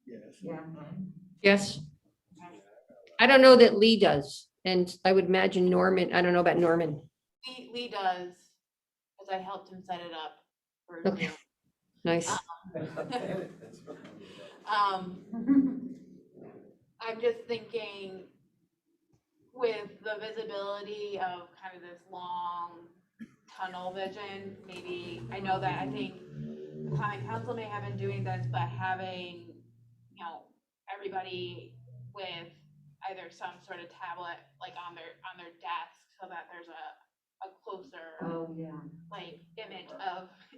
Yes. Yeah. Yes. I don't know that Lee does. And I would imagine Norman, I don't know about Norman. Lee does, because I helped him set it up for Okay. Zoom. Nice. I'm just thinking with the visibility of kind of this long tunnel vision, maybe, I know that I think the common council may have been doing this, but having, everybody with either some sort of tablet, like on their desk, so that there's a closer, Oh, yeah. like,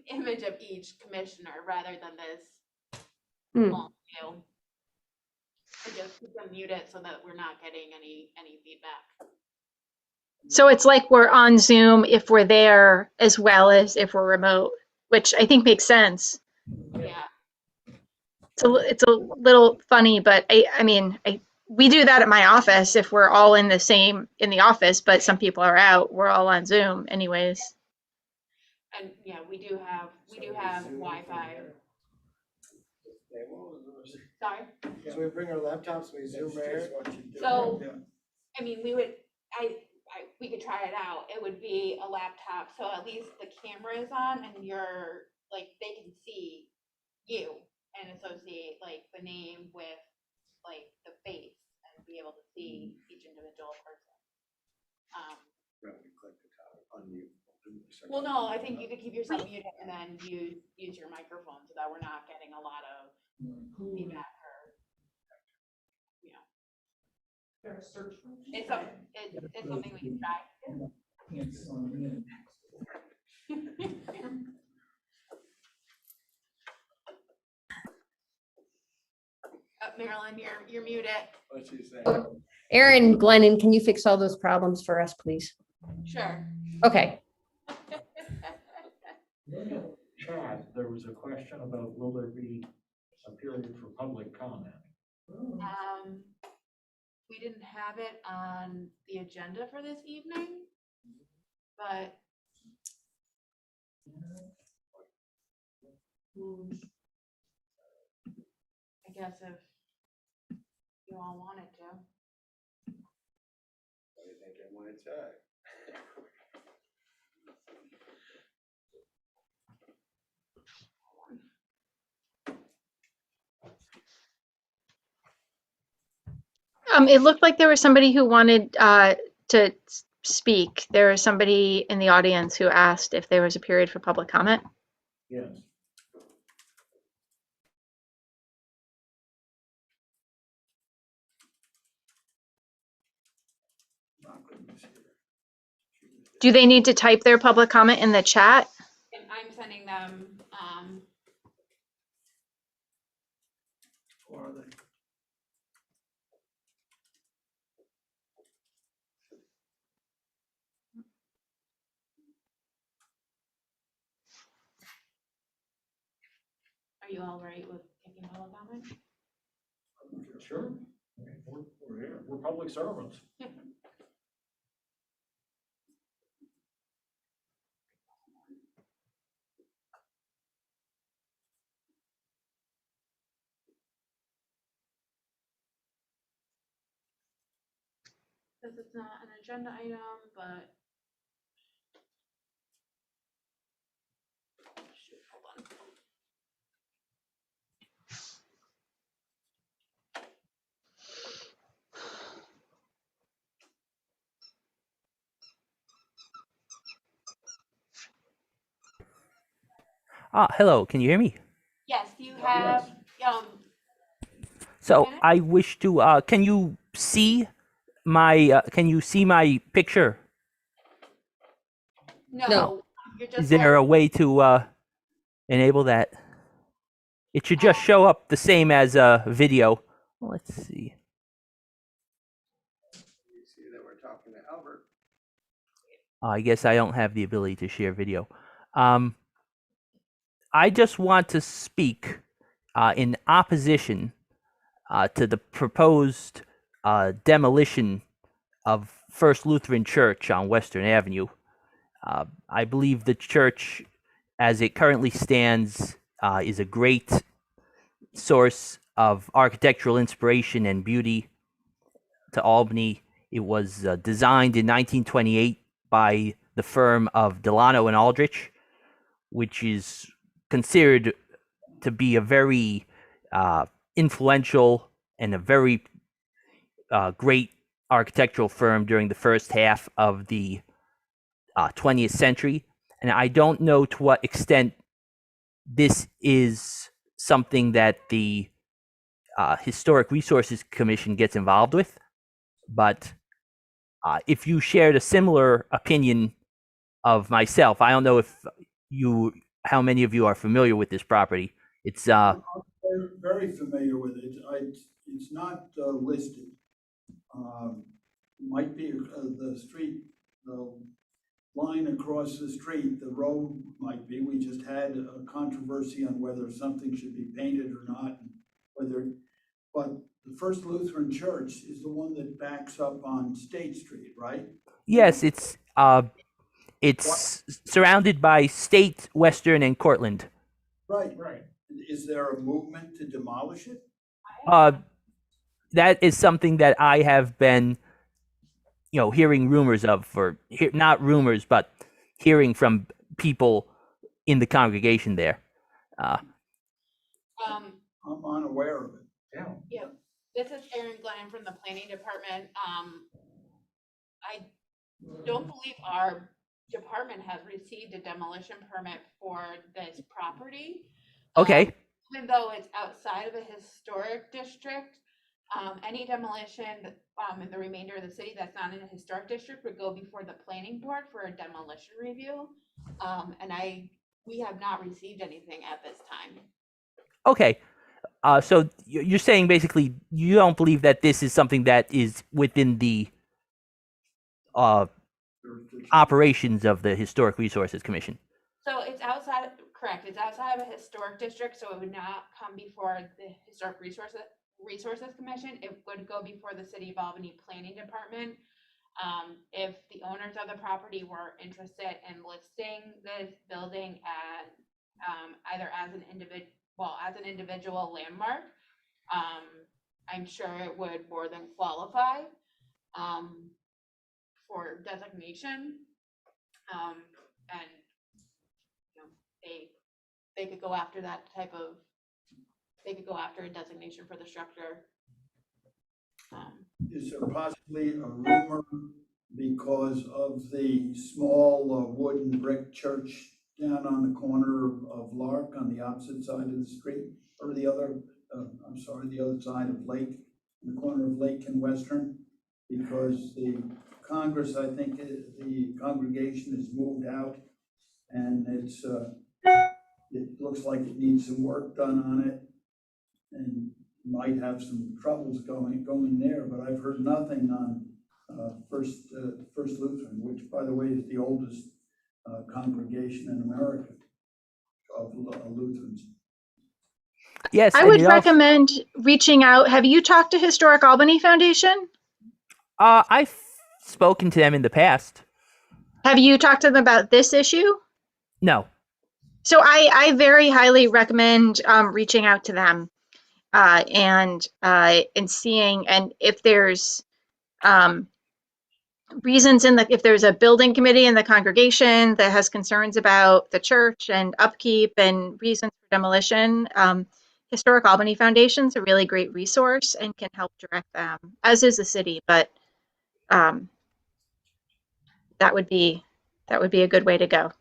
image of each commissioner, rather than this Hmm. long view. And just keep them muted so that we're not getting any feedback. So it's like we're on Zoom if we're there as well as if we're remote, which I think makes sense. Yeah, It's a little funny, but we do that at my office if we're all in the office, but some people are out. We're all on Zoom anyways. and yeah, we do have Wi-Fi. Sorry. So we bring our laptops, we zoom right here. So, Yeah. I mean, we could try it out. It would be a laptop, so at least the camera is on and you're, like, they can see you and associate, like, the name with, like, the face and be able to see each individual person. Right, we click the top, unmute. Well, no, I think you could keep yourself muted and then use your microphone so that we're not getting a lot of feedback or, it's something we can try. Marilyn, you're muted. What's she saying? Aaron Glennon, can you fix all those problems for us, please? Sure. Okay. Chad, there was a question about will there be a period for public comment? We didn't have it on the agenda for this evening, but I guess if you all wanted to. What do you think it might say? It looked like there was somebody who wanted to speak. There was somebody in the audience who asked if there was a period for public comment. Yes. Malcolm was here. She was there. Do they need to type their public comment in the chat? And I'm sending them, Who are they? are you all right with taking public comment? Sure. We're here. We're public servants. Because it's not an agenda item, but. Shoot, hold on. Hello, can you hear me? Yes, you have, So Okay. I wish to, can you see my picture? no, you're just. Is there a way to, enable that? It should just show up the same as a video. Let's see. You see that we're talking to Albert. I guess I don't have the ability to share video. I just want to speak in opposition to the proposed demolition of First Lutheran Church on Western Avenue. I believe the church, as it currently stands, is a great source of architectural inspiration and beauty to Albany. It was designed in 1928 by the firm of Delano and Aldrich, which is considered to be a very influential and a very great architectural firm during the first half of the 20th century. And I don't know to what extent this is something that the Historic Resources Commission gets involved with, but if you shared a similar opinion of myself, I don't know if how many of you are familiar with this property. It's I'm very familiar with it. It's not listed. Might be the street, the line across the street, the road might be. We just had a controversy on whether something should be painted or not, but the First Lutheran Church is the one that backs up on State Street, right? yes, it's surrounded by State, Western, and Cortland. Right. Is there a movement to demolish it? That is something that I have been, hearing rumors of, or not rumors, but hearing from people in the congregation there. I'm unaware of it. Yeah, this is Erin Glenn from the planning department. I don't believe our department has received a demolition permit for this property. Okay. Even though it's outside of a historic district, any demolition in the remainder of the city that's not in a historic district would go before the planning board for a demolition review. And we have not received anything at this time. Okay. So you're saying basically you don't believe that this is something that is within the operations of the Historic Resources Commission. So it's outside, correct, it's outside of a historic district, so it would not come before the Historic Resources Commission. It would go before the City of Albany Planning Department. If the owners of the property were interested in listing this building as either as an individual landmark, I'm sure it would more than qualify for designation. And they could go after that they could go after a designation for the structure. Is there possibly a rumor because of the small wooden brick church down on the corner of Lark on the opposite side of the street, or the other, the other side of Lake, the corner of Lake and Western, because the Congress, I think, the congregation has moved out, and it looks like it needs some work done on it, and might have some troubles going there, but I've heard nothing on First Lutheran, which, by the way, is the oldest congregation in America of Lutherans. Yes, I and would it also- recommend reaching out. Have you talked to Historic Albany Foundation? I've spoken to them in the past. Have you talked to them about this issue? No. So I very highly recommend reaching out to them and seeing, and if there's reasons if there's a building committee in the congregation that has concerns about the church and upkeep and reasons for demolition, Historic Albany Foundation is a really great resource and can help direct them, as is the city. But that would be a good way to go.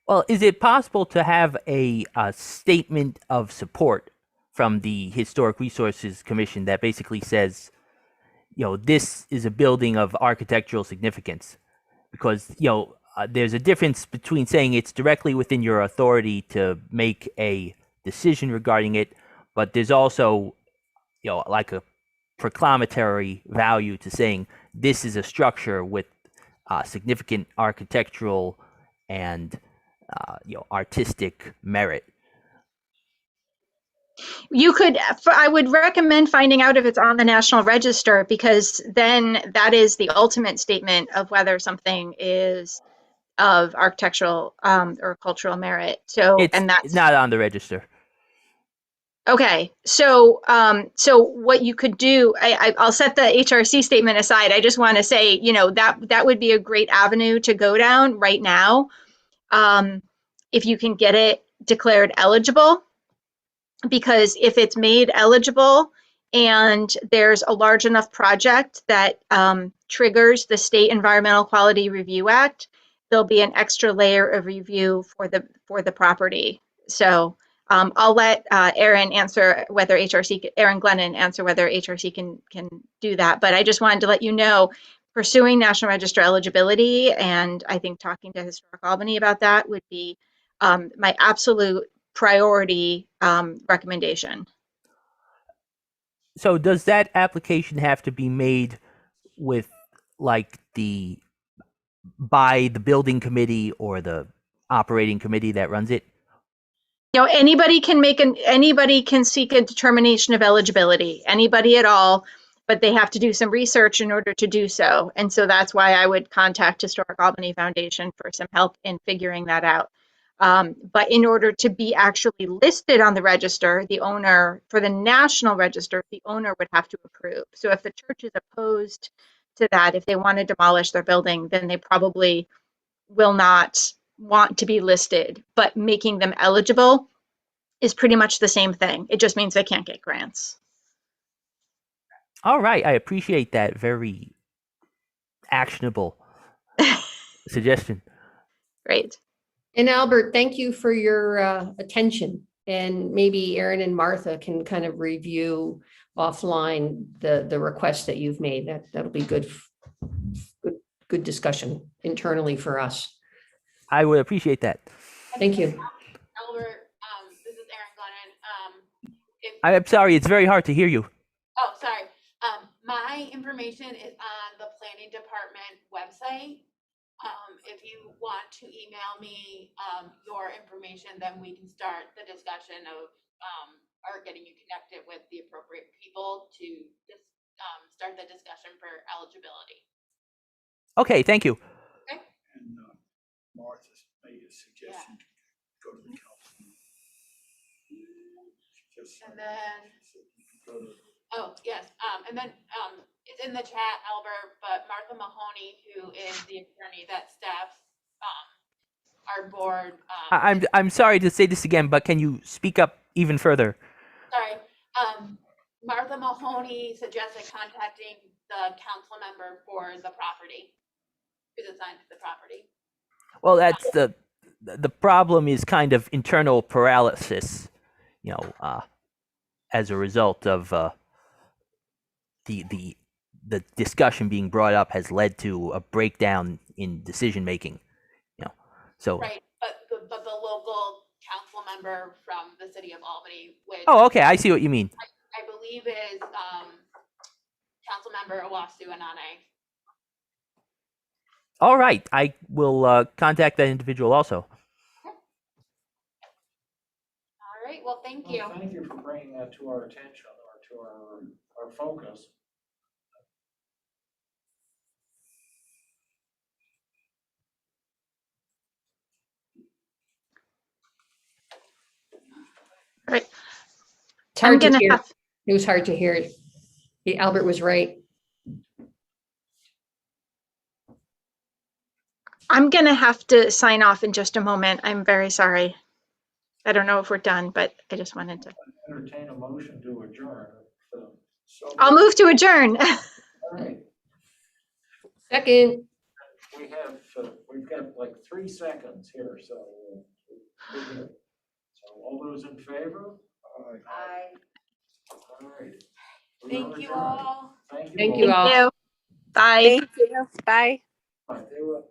Well, is it possible to have a statement of support from the Historic Resources Commission that basically says, this is a building of architectural significance? Because, there's a difference between saying it's directly within your authority to make a decision regarding it, but there's also, like a proclamatory value to saying this is a structure with significant architectural and artistic merit. I would recommend finding out if it's on the National Register, because then that is the ultimate statement of whether something is of architectural or cultural merit. It's not on the register. Okay, so what you could do, I'll set the HRC statement aside. I just want to say, that would be a great avenue to go down right now. If you can get it declared eligible, because if it's made eligible and there's a large enough project that triggers the State Environmental Quality Review Act, there'll be an extra layer of review for the property. So I'll let Aaron answer whether Aaron Glennon answer whether HRC can do that. But I just wanted to let you know, pursuing National Register eligibility, and I think talking to Historic Albany about that would be my absolute priority recommendation. So does that application have to be made with by the building committee or the operating committee that runs it? Anybody can seek a determination of eligibility, anybody at all, but they have to do some research in order to do so. And so that's why I would contact Historic Albany Foundation for some help in figuring that out. But in order to be actually listed on the register, the owner, for the National Register, the owner would have to approve. So if the church is opposed to that, if they want to demolish their building, then they probably will not want to be listed. But making them eligible is pretty much the same thing. It just means they can't get grants. All right, I appreciate that very actionable suggestion. Great. And Albert, thank you for your attention. And maybe Aaron and Martha can kind of review offline the requests that you've made. That'll be good discussion internally for us. I would appreciate that. Thank you. Albert, this is Erin Glennon. I'm sorry, it's very hard to hear you. Oh, sorry. My information is on the planning department website. If you want to email me your information, then we can start the discussion of or getting you connected with the appropriate people to start the discussion for eligibility. Okay, thank you. Okay. And Martha made a suggestion to go to the council. And then, oh, yes. And then it's in the chat, Albert, but Martha Mahoney, who is the attorney that staffs our board. I'm sorry to say this again, but can you speak up even further? Sorry. Martha Mahoney suggested contacting the council member for the property, who's assigned to the property. Well, that's the problem is kind of internal paralysis, as a result of the discussion being brought up has led to a breakdown in decision making. So Right, but the local council member from the city of Albany, which oh, okay, I see what you mean. I believe is council member Owasu Anane. All right, I will contact that individual also. All right, well, thank you. Well, thank you for bringing that to our attention or to our focus. Right. It's hard to gonna hear. have- It was hard to hear. Albert was right. I'm going to have to sign off in just a moment. I'm very sorry. I don't know if we're done, but I just wanted to. Entertain a motion to adjourn. So, I'll move to adjourn. all right, Second. we've got like 3 seconds here, so we're good. So all those in favor? Aye. All right. We Thank are you adjourned. all. Thank you. Thank you all. Thank you. Bye. Thank you. Bye. All right, they were-